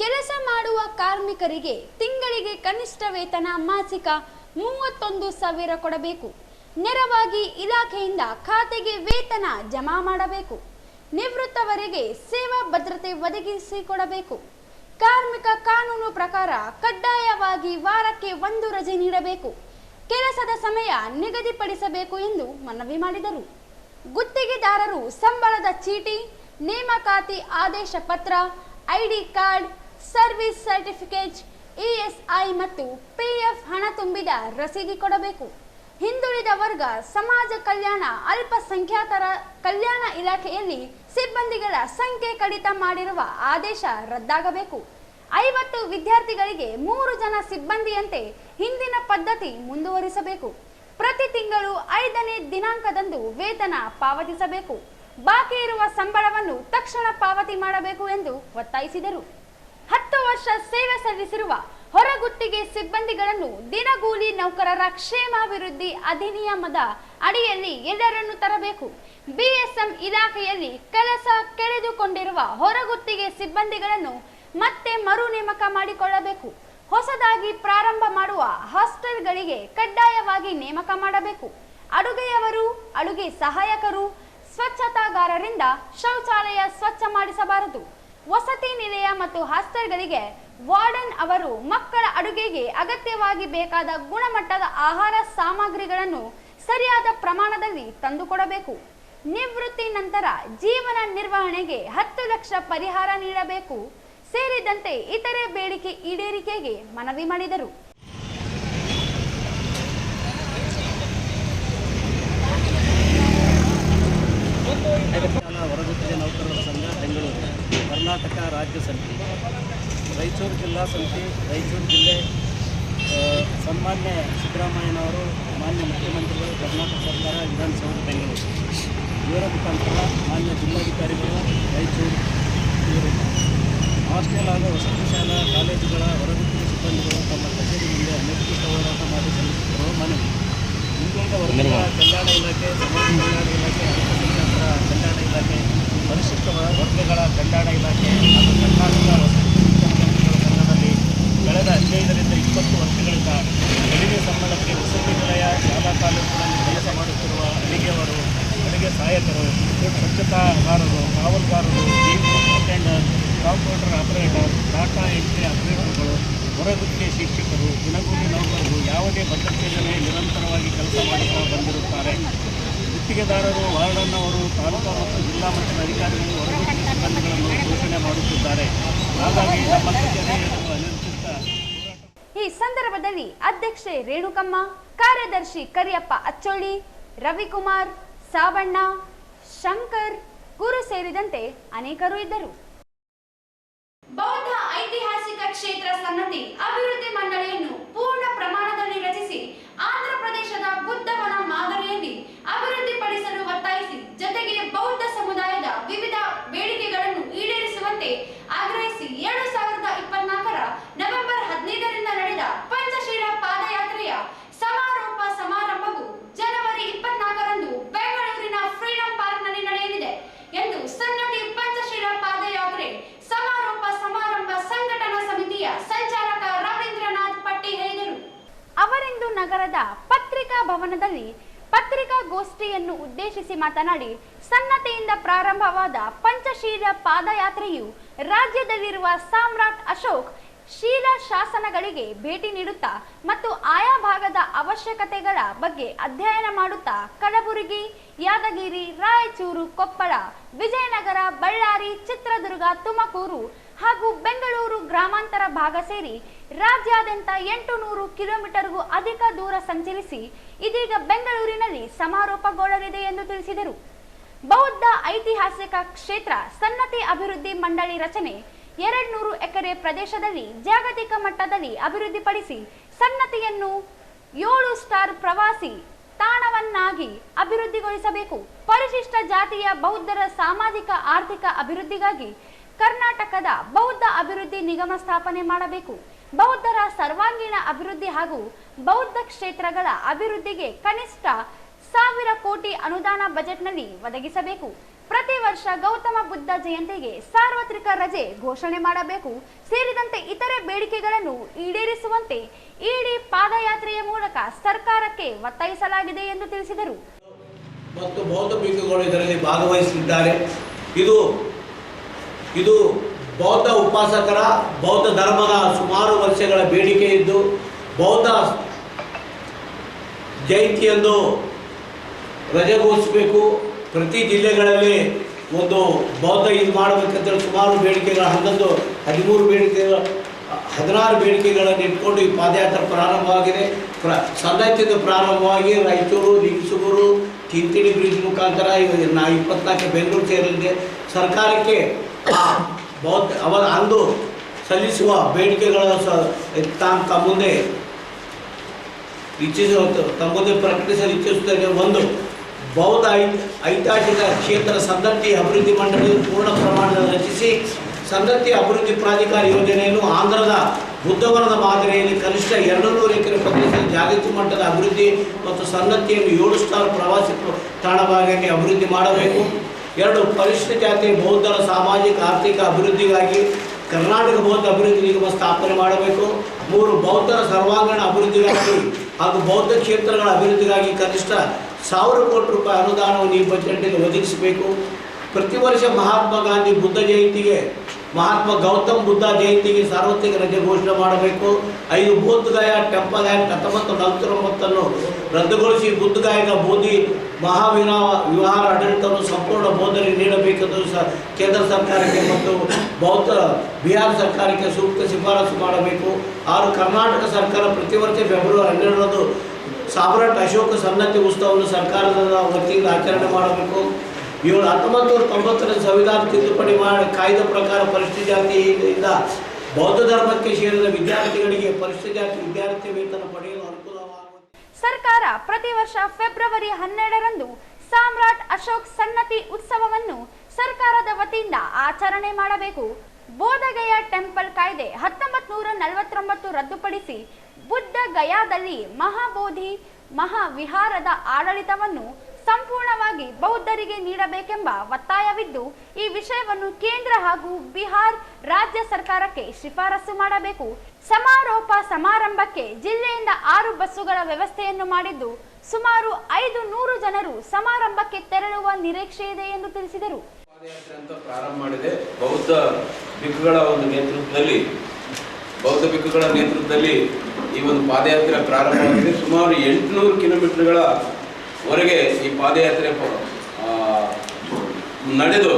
ಕೆಲಸ ಮಾಡುವ ಕಾರ್ಮಿಕರಿಗೆ ತಿಂಗಳಿಗೆ ಕನಿಷ್ಠ ವೇತನ ಮಾಸಿಕ 31,000 ಕೊಡಬೇಕು. ನೇರವಾಗಿ ಇಲಾಖೆಯಿಂದ ಖಾತೆಗೆ ವೇತನ ಜಮಾ ಮಾಡಬೇಕು. ನಿವೃತ್ತವರಿಗೆ ಸೇವಾ ಭದ್ರತೆ ಒದಗಿಸಿಕೊಡಬೇಕು. ಕಾರ್ಮಿಕ ಕಾನೂನು ಪ್ರಕಾರ ಕಡ್ಡಾಯವಾಗಿ ವಾರಕ್ಕೆ 1 ರಜೆ ನೀಡಬೇಕು. ಕೆಲಸದ ಸಮಯ ನಿಗದಿಪಡಿಸಬೇಕು ಎಂದು ಮನವಿ ಮಾಡಿದರು. ಗುತ್ತಿಗೆದಾರರು ಸಂಬಳದ ಚೀಟಿ, ನೇಮಕಾತಿ ಆದೇಶ ಪತ್ರ, ID card, service certificate, ESI ಮತ್ತು PF ಹಣ ತುಂಬಿದ ರಸೀದಿ ಕೊಡಬೇಕು. ಹಿಂದುಳಿದ ವರ್ಗ ಸಮಾಜ ಕಲ್ಯಾಣ ಅಲ್ಪಸಂಖ್ಯಾತರ ಕಲ್ಯಾಣ ಇಲಾಖೆಯಲ್ಲಿ ಸಿಬ್ಬಂದಿಗಳ ಸಂಖ್ಯೆ ಕಡಿತ ಮಾಡಿರುವ ಆದೇಶ ರದ್ದಾಗಬೇಕು. 50 ವಿದ್ಯಾರ್ಥಿಗಳಿಗೆ 3 ಜನ ಸಿಬ್ಬಂದಿಯಂತೆ ಹಿಂದಿನ ಪದ್ಧತಿ ಮುಂದುವರಿಸಬೇಕು. ಪ್ರತಿ ತಿಂಗಳು 5ನೇ ದಿನಾಂಕದಂದು ವೇತನ ಪಾವತಿಸಬೇಕು. ಬಾಕಿ ಇರುವ ಸಂಬಳವನ್ನು ತಕ್ಷಣ ಪಾವತಿ ಮಾಡಬೇಕು ಎಂದು ಒತ್ತಾಯಿಸಿದರು. 10 ವರ್ಷ ಸೇವೆ ಸಲ್ಲಿಸಿರುವ ಹೊರಗುತ್ತಿಗೆ ಸಿಬ್ಬಂದಿಗಳನ್ನು ದಿನಗೂಲಿ ನೌಕರರ ಕ್ಷೇಮಾಭಿವೃದ್ಧಿ ಅಧಿನಿಯಮದ ಅಡಿಯಲ್ಲಿ ಎಲ್ಲರನ್ನು ತರಬೇಕು. BSM ಇಲಾಖೆಯಲ್ಲಿ ಕೆಲಸ ಕಳೆದುಕೊಂಡಿರುವ ಹೊರಗುತ್ತಿಗೆ ಸಿಬ್ಬಂದಿಗಳನ್ನು ಮತ್ತೆ ಮರು ನೇಮಕ ಮಾಡಿಕೊಳ್ಳಬೇಕು. ಹೊಸದಾಗಿ ಪ್ರಾರಂಭ ಮಾಡುವ ಹಾಸ್ಟೆಲ್ಗಳಿಗೆ ಕಡ್ಡಾಯವಾಗಿ ನೇಮಕ ಮಾಡಬೇಕು. ಅಡುಗೆಯವರು, ಅಡುಗೆ ಸಹಾಯಕರು, ಸ್ವಚ್ಛತಾಗಾರರಿಂದ ಶೌಚಾಲಯ ಸ್ವಚ್ಛ ಮಾಡಿಸಬಾರದು. ವಸತಿ ನಿಲಯ ಮತ್ತು ಹಾಸ್ಟೆಲ್ಗಳಿಗೆ ವಾರ್ಡನ್ ಅವರು ಮಕ್ಕಳ ಅಡುಗೆಗೆ ಅಗತ್ಯವಾಗಿ ಬೇಕಾದ ಗುಣಮಟ್ಟದ ಆಹಾರ ಸಾಮಗ್ರಿಗಳನ್ನು ಸರಿಯಾದ ಪ್ರಮಾಣದಲ್ಲಿ ತಂದುಕೊಡಬೇಕು. ನಿವೃತ್ತಿ ನಂತರ ಜೀವನ ನಿರ್ವಹಣೆಗೆ 10 ಲಕ್ಷ ಪರಿಹಾರ ನೀಡಬೇಕು ಸೇರಿದಂತೆ ಇತರೆ ಬೇಡಿಕೆ ಈಡೇರಿಕೆಗೆ ಮನವಿ ಮಾಡಿದರು. ಹೊರಗುತ್ತಿಗೆ ನೌಕರರ ಸಂಘ ಬೆಂಗಳೂರು, ಕರ್ನಾಟಕ ರಾಜ್ಯ ಸಮಿತಿ, ರಾಯಚೂರು ಜಿಲ್ಲಾ ಸಮಿತಿ, ರಾಯಚೂರು ಜಿಲ್ಲೆ, ಸನ್ಮಾನ್ಯ ಸಿದ್ದರಾಮಯ್ಯನವರು, ಮಾನ್ಯ ಮುಖ್ಯಮಂತ್ರಿಗಳು, ಕರ್ನಾಟಕ ಸರ್ಕಾರ, ವಿಧಾನಸೌಧ ಬೆಂಗಳೂರು ಇವರ ಮುಖಾಂತರ ಮಾನ್ಯ ಜಿಲ್ಲಾಧಿಕಾರಿಗಳು ರಾಯಚೂರು ಇವರು ಹಾಸ್ಟೆಲ್ ಹಾಗೂ ವಸತಿ ಶಾಲಾ ಕಾಲೇಜುಗಳ ಹೊರಗುತ್ತಿಗೆ ಸಿಬ್ಬಂದಿಗಳು ತಮ್ಮ ಕಚೇರಿ ಮುಂದೆ ಅನಧಿಕೃತ ಹೋರಾಟ ಮಾಡಿ ಸಲ್ಲಿಸುತ್ತಿರುವ ಮನವಿ. ಹಿಂದುಳಿದ ವರ್ಗಗಳ ಕಲ್ಯಾಣ ಇಲಾಖೆ, ಸಮಾಜ ಕಲ್ಯಾಣ ಇಲಾಖೆ, ಅಲ್ಪಸಂಖ್ಯಾತರ ಕಲ್ಯಾಣ ಇಲಾಖೆ, ಪರಿಶಿಷ್ಟ ವರ್ಗಗಳ ಕಲ್ಯಾಣ ಇಲಾಖೆ ಹಾಗೂ ಕರ್ನಾಟಕ ವಸತಿ ಸಿಬ್ಬಂದಿಗಳ ಸಂಘದಲ್ಲಿ ಕಳೆದ 15ರಿಂದ 20 ವರ್ಷಗಳಿಂದ ಕಡಿಮೆ ಸಂಬಳಕ್ಕೆ ವಸತಿ ನಿಲಯ, ಶಾಲಾ ಕಾಲೇಜುಗಳಲ್ಲಿ ಕೆಲಸ ಮಾಡುತ್ತಿರುವ ಅಡುಗೆಯವರು, ಅಡುಗೆ ಸಹಾಯಕರು, ಸ್ವಚ್ಛತಾಗಾರರು, ಕಾವಲುಗಾರರು, attender, computer operator, data entry ಆಪರೇಟರ್ಗಳು, ಹೊರಗುತ್ತಿಗೆ ಶಿಕ್ಷಕರು, ದಿನಗೂಲಿ ನೌಕರರು ಯಾವುದೇ ಭದ್ರತೆಯಿಲ್ಲದೆ ನಿರಂತರವಾಗಿ ಕೆಲಸ ಮಾಡುತ್ತಾ ಬಂದಿರುತ್ತಾರೆ. ಗುತ್ತಿಗೆದಾರರು, ವಾರ್ಡನ್ ಅವರು, ತಾಲೂಕಾ ಮತ್ತು ಜಿಲ್ಲಾ ಮಟ್ಟದ ಅಧಿಕಾರಿಗಳು ಹೊರಗುತ್ತಿಗೆ ಸಿಬ್ಬಂದಿಗಳನ್ನು ಶೋಷಣೆ ಮಾಡುತ್ತಿದ್ದಾರೆ. ಹಾಗಾಗಿ ನಮ್ಮ ಕಚೇರಿಯನ್ನು ಅನಿರ್ದಿಷ್ಟ ಹೋರಾಟ ಈ ಸಂದರ್ಭದಲ್ಲಿ ಅಧ್ಯಕ್ಷೆ ರೇಣುಕಮ್ಮ, ಕಾರ್ಯದರ್ಶಿ ಕರಿಯಪ್ಪ ಅಚ್ಚೊಳ್ಳಿ, ರವಿಕುಮಾರ್, ಸಾವಣ್ಣ, ಶಂಕರ್, ಗುರು ಸೇರಿದಂತೆ ಅನೇಕರು ಇದ್ದರು. ಬೌದ್ಧ ಐತಿಹಾಸಿಕ ಕ್ಷೇತ್ರ ಸನ್ನತಿ ಅಭಿವೃದ್ಧಿ ಮಂಡಳಿಯನ್ನು ಪೂರ್ಣ ಪ್ರಮಾಣದಲ್ಲಿ ರಚಿಸಿ ಆಂಧ್ರ ಪ್ರದೇಶದ ಬುದ್ಧವನ ಮಾದರಿಯಲ್ಲಿ ಅಭಿವೃದ್ಧಿಪಡಿಸಲು ಒತ್ತಾಯಿಸಿ, ಜೊತೆಗೆ ಬೌದ್ಧ ಸಮುದಾಯದ ವಿವಿಧ ಬೇಡಿಕೆಗಳನ್ನು ಈಡೇರಿಸುವಂತೆ ಆಗ್ರಹಿಸಿ 2024ರ ನವೆಂಬರ್ 15ರಿಂದ ನಡೆದ ಪಂಚಶೀಲ ಪಾದಯಾತ್ರೆಯ ಸಮಾರೋಪ ಸಮಾರಂಭವು ಜನವರಿ 24ರಂದು ಬೆಂಗಳೂರಿನ ಫ್ರೀಡಂ ಪಾರ್ಕ್ನಲ್ಲಿ ನಡೆಯಲಿದೆ ಎಂದು ಸನ್ನತಿ ಪಂಚಶೀಲ ಪಾದಯಾತ್ರೆ ಸಮಾರೋಪ ಸಮಾರಂಭ ಸಂಘಟನಾ ಸಮಿತಿಯ ಸಂಚಾಲಕ ರವೀಂದ್ರನಾಥ್ ಪಟ್ಟಿ ಹೇಳಿದರು. ಅವರಿಂದು ನಗರದ ಪತ್ರಿಕಾ ಭವನದಲ್ಲಿ ಪತ್ರಿಕಾಗೋಷ್ಠಿಯನ್ನು ಉದ್ದೇಶಿಸಿ ಮಾತನಾಡಿ, ಸನ್ನತಿಯಿಂದ ಪ್ರಾರಂಭವಾದ ಪಂಚಶೀಲ ಪಾದಯಾತ್ರೆಯು ರಾಜ್ಯದಲ್ಲಿರುವ ಸಾಮ್ರಾಟ್ ಅಶೋಕ್ ಶೀಲಾ ಶಾಸನಗಳಿಗೆ ಭೇಟಿ ನೀಡುತ್ತಾ ಮತ್ತು ಆಯಾ ಭಾಗದ ಅವಶ್ಯಕತೆಗಳ ಬಗ್ಗೆ ಅಧ್ಯಯನ ಮಾಡುತ್ತಾ ಕಲಬುರಗಿ, ಯಾದಗಿರಿ, ರಾಯಚೂರು, ಕೊಪ್ಪಳ, ವಿಜಯನಗರ, ಬಳ್ಳಾರಿ, ಚಿತ್ರದುರ್ಗ, ತುಮಕೂರು ಹಾಗೂ ಬೆಂಗಳೂರು ಗ್ರಾಮಾಂತರ ಭಾಗ ಸೇರಿ ರಾಜ್ಯಾದ್ಯಂತ 800 ಕಿಲೋಮೀಟರ್ಗೂ ಅಧಿಕ ದೂರ ಸಂಚರಿಸಿ ಇದೀಗ ಬೆಂಗಳೂರಿನಲ್ಲಿ ಸಮಾರೋಪಗೊಳ್ಳಲಿದೆ ಎಂದು ತಿಳಿಸಿದರು. ಬೌದ್ಧ ಐತಿಹಾಸಿಕ ಕ್ಷೇತ್ರ ಸನ್ನತಿ ಅಭಿವೃದ್ಧಿ ಮಂಡಳಿ ರಚನೆ 200 ಎಕರೆ ಪ್ರದೇಶದಲ್ಲಿ ಜಾಗತಿಕ ಮಟ್ಟದಲ್ಲಿ ಅಭಿವೃದ್ಧಿಪಡಿಸಿ ಸನ್ನತಿಯನ್ನು 7 ಸ್ಟಾರ್ ಪ್ರವಾಸಿ ತಾಣವನ್ನಾಗಿ ಅಭಿವೃದ್ಧಿಗೊಳಿಸಬೇಕು. ಪರಿಶಿಷ್ಟ ಜಾತಿಯ ಬೌದ್ಧರ ಸಾಮಾಜಿಕ ಆರ್ಥಿಕ ಅಭಿವೃದ್ಧಿಗಾಗಿ ಕರ್ನಾಟಕದ ಬೌದ್ಧ ಅಭಿವೃದ್ಧಿ ನಿಗಮ ಸ್ಥಾಪನೆ ಮಾಡಬೇಕು. ಬೌದ್ಧರ ಸರ್ವಾಂಗೀಣ ಅಭಿವೃದ್ಧಿ ಹಾಗೂ ಬೌದ್ಧ ಕ್ಷೇತ್ರಗಳ ಅಭಿವೃದ್ಧಿಗೆ ಕನಿಷ್ಠ 1000 ಕೋಟಿ ಅನುದಾನ ಬಜೆಟ್ನಲ್ಲಿ ಒದಗಿಸಬೇಕು. ಪ್ರತಿ ವರ್ಷ ಗೌತಮ ಬುದ್ಧ ಜಯಂತಿಗೆ ಸಾರ್ವತ್ರಿಕ ರಜೆ ಘೋಷಣೆ ಮಾಡಬೇಕು ಸೇರಿದಂತೆ ಇತರೆ ಬೇಡಿಕೆಗಳನ್ನು ಈಡೇರಿಸುವಂತೆ ಇಡೀ ಪಾದಯಾತ್ರೆಯ ಮೂಲಕ ಸರ್ಕಾರಕ್ಕೆ ಒತ್ತಾಯಿಸಲಾಗಿದೆ ಎಂದು ತಿಳಿಸಿದರು. ಮತ್ತು ಬೌದ್ಧ ಭಿಕ್ಷುಗಳು ಇದರಲ್ಲಿ ಭಾಗವಹಿಸಿದ್ದಾರೆ. ಇದು ಬೌದ್ಧ ಉಪಾಸಕರ ಬೌದ್ಧ ಧರ್ಮದ ಸುಮಾರು ವರ್ಷಗಳ ಬೇಡಿಕೆ ಇದ್ದು, ಬೌದ್ಧ ಜಯಂತಿಯಂದು ರಜೆ ಘೋಷಿಸಬೇಕು, ಪ್ರತಿ ಜಿಲ್ಲೆಗಳಲ್ಲಿ ಒಂದು ಬೌದ್ಧ ಇದು ಮಾಡಬೇಕಂತೇಳಿ ಸುಮಾರು ಬೇಡಿಕೆಗಳು 13 ಬೇಡಿಕೆಗಳು 16 ಬೇಡಿಕೆಗಳನ್ನು ಇಟ್ಕೊಂಡು ಈ ಪಾದಯಾತ್ರೆ ಪ್ರಾರಂಭವಾಗಿದೆ. ಸನ್ನತಿಯಿಂದ ಪ್ರಾರಂಭವಾಗಿ ರಾಯಚೂರು, ಲಿಂಗಸೂರು, ಕಿಂತಿಣಿ ಬ್ರಿಡ್ಜ್ ಮುಖಾಂತರ 24 ಬೆಂಗಳೂರು ಸೇರಲಿದೆ. ಸರ್ಕಾರಕ್ಕೆ ಅವರ ಅಂದು ಸಲ್ಲಿಸುವ ಬೇಡಿಕೆಗಳನ್ನು ತಮ್ಮ ಮುಂದೆ ಪ್ರಕಟಿಸಲು ಇಚ್ಛಿಸುತ್ತೇನೆ. ಒಂದು, ಬೌದ್ಧ ಐತಿಹಾಸಿಕ ಕ್ಷೇತ್ರ ಸನ್ನತಿ ಅಭಿವೃದ್ಧಿ ಮಂಡಳಿ ಪೂರ್ಣ ಪ್ರಮಾಣದಲ್ಲಿ ರಚಿಸಿ ಸನ್ನತಿ ಅಭಿವೃದ್ಧಿ ಪ್ರಾಧಿಕಾರ ಯೋಜನೆಯನ್ನು ಆಂಧ್ರದ ಬುದ್ಧವನದ ಮಾದರಿಯಲ್ಲಿ ಕನಿಷ್ಠ 200 ಎಕರೆ ಪ್ರದೇಶದ ಜಾಗತಿಕ ಮಟ್ಟದ ಅಭಿವೃದ್ಧಿ ಮತ್ತು ಸನ್ನತಿಯನ್ನು 7 ಸ್ಟಾರ್ ಪ್ರವಾಸಿ ತಾಣವಾಗಿ ಅಭಿವೃದ್ಧಿ ಮಾಡಬೇಕು. 2, ಪರಿಶಿಷ್ಟ ಜಾತಿ ಬೌದ್ಧರ ಸಾಮಾಜಿಕ ಆರ್ಥಿಕ ಅಭಿವೃದ್ಧಿಗಾಗಿ ಕರ್ನಾಟಕ ಬೌದ್ಧ ಅಭಿವೃದ್ಧಿ ನಿಗಮ ಸ್ಥಾಪನೆ ಮಾಡಬೇಕು. 3, ಬೌದ್ಧರ ಸರ್ವಾಂಗೀಣ ಅಭಿವೃದ್ಧಿಗಾಗಿ ಹಾಗೂ ಬೌದ್ಧ ಕ್ಷೇತ್ರಗಳ ಅಭಿವೃದ್ಧಿಗಾಗಿ ಕನಿಷ್ಠ 1000 ಕೋಟಿ ರೂಪಾಯಿ ಅನುದಾನವನ್ನು ಈ ಬಜೆಟ್ನಲ್ಲಿ ಒದಗಿಸಬೇಕು. ಪ್ರತಿ ವರ್ಷ ಮಹಾತ್ಮ ಗೌತಮ್ ಬುದ್ಧ ಜಯಂತಿಗೆ ಸಾರ್ವತ್ರಿಕ ರಜೆ ಘೋಷಣೆ ಮಾಡಬೇಕು. 5, ಬೋಧಗಯಾ ಟೆಂಪಲ್ ಆ್ಯಕ್ಟ್ 1949 ರದ್ದುಗೊಳಿಸಿ ಬುದ್ಧಗಯಾಗ ಬೋಧಿ ವಿಹಾರ ಆಡಳಿತವನ್ನು ಸಂಪೂರ್ಣ ಬೋಧನೆ ನೀಡಬೇಕೆಂದು ಕೇಂದ್ರ ಸರ್ಕಾರಕ್ಕೆ ಮತ್ತು ಬೌದ್ಧ ಬಿಹಾರ ಸರ್ಕಾರಕ್ಕೆ ಸೂಕ್ತ ಶಿಫಾರಸು ಮಾಡಬೇಕು. 6, ಕರ್ನಾಟಕ ಸರ್ಕಾರ ಪ್ರತಿ ವರ್ಷ ಫೆಬ್ರವರಿ 12ರಂದು ಸಾಮ್ರಾಟ್ ಅಶೋಕ ಸನ್ನತಿ ಉತ್ಸವವನ್ನು ಸರ್ಕಾರದ ವತಿಯಿಂದ ಆಚರಣೆ ಮಾಡಬೇಕು. 7, 1990 ಸಂವಿಧಾನ ತಿದ್ದುಪಡಿ ಮಾಡಿ ಕಾಯ್ದೆ ಪ್ರಕಾರ ಪರಿಶಿಷ್ಟ ಜಾತಿಯಿಂದ ಬೌದ್ಧ ಧರ್ಮಕ್ಕೆ ಸೇರಿದ ವಿದ್ಯಾರ್ಥಿಗಳಿಗೆ ಪರಿಶಿಷ್ಟ ಜಾತಿ ವಿದ್ಯಾರ್ಥಿ ವೇತನ ಪಡೆಯಲು ಅನುಕೂಲವಾಗುತ್ತದೆ. ಸರ್ಕಾರ ಪ್ರತಿ ವರ್ಷ ಫೆಬ್ರವರಿ 12ರಂದು ಸಾಮ್ರಾಟ್ ಅಶೋಕ್ ಸನ್ನತಿ ಉತ್ಸವವನ್ನು ಸರ್ಕಾರದ ವತಿಯಿಂದ ಆಚರಣೆ ಮಾಡಬೇಕು. ಬೋಧಗಯಾ ಟೆಂಪಲ್ ಕಾಯ್ದೆ 1949 ರದ್ದುಪಡಿಸಿ ಬುದ್ಧ ಗಯಾದಲ್ಲಿ ಮಹಾಬೋಧಿ ಮಹಾವಿಹಾರದ ಆಡಳಿತವನ್ನು ಸಂಪೂರ್ಣವಾಗಿ ಬೌದ್ಧರಿಗೆ ನೀಡಬೇಕೆಂಬ ಒತ್ತಾಯವಿದ್ದು, ಈ ವಿಷಯವನ್ನು ಕೇಂದ್ರ ಹಾಗೂ ಬಿಹಾರ್ ರಾಜ್ಯ ಸರ್ಕಾರಕ್ಕೆ ಶಿಫಾರಸು ಮಾಡಬೇಕು. ಸಮಾರೋಪ ಸಮಾರಂಭಕ್ಕೆ ಜಿಲ್ಲೆಯಿಂದ 6 ಬಸ್ಸುಗಳ ವ್ಯವಸ್ಥೆಯನ್ನು ಮಾಡಿದ್ದು, ಸುಮಾರು 500 ಜನರು ಸಮಾರಂಭಕ್ಕೆ ತೆರಳುವ ನಿರೀಕ್ಷೆ ಇದೆ ಎಂದು ತಿಳಿಸಿದರು. ಪಾದಯಾತ್ರೆ ಅಂತ ಪ್ರಾರಂಭ ಮಾಡಿದೆ. ಬೌದ್ಧ ಭಿಕ್ಷುಗಳ ನೇತೃತ್ವದಲ್ಲಿ ಈ ಒಂದು ಪಾದಯಾತ್ರೆ ಪ್ರಾರಂಭವಾಗಿದೆ. ಸುಮಾರು 800 ಕಿಲೋಮೀಟರ್ಗಳ ವರೆಗೆ ಈ ಪಾದಯಾತ್ರೆ ನಡೆದು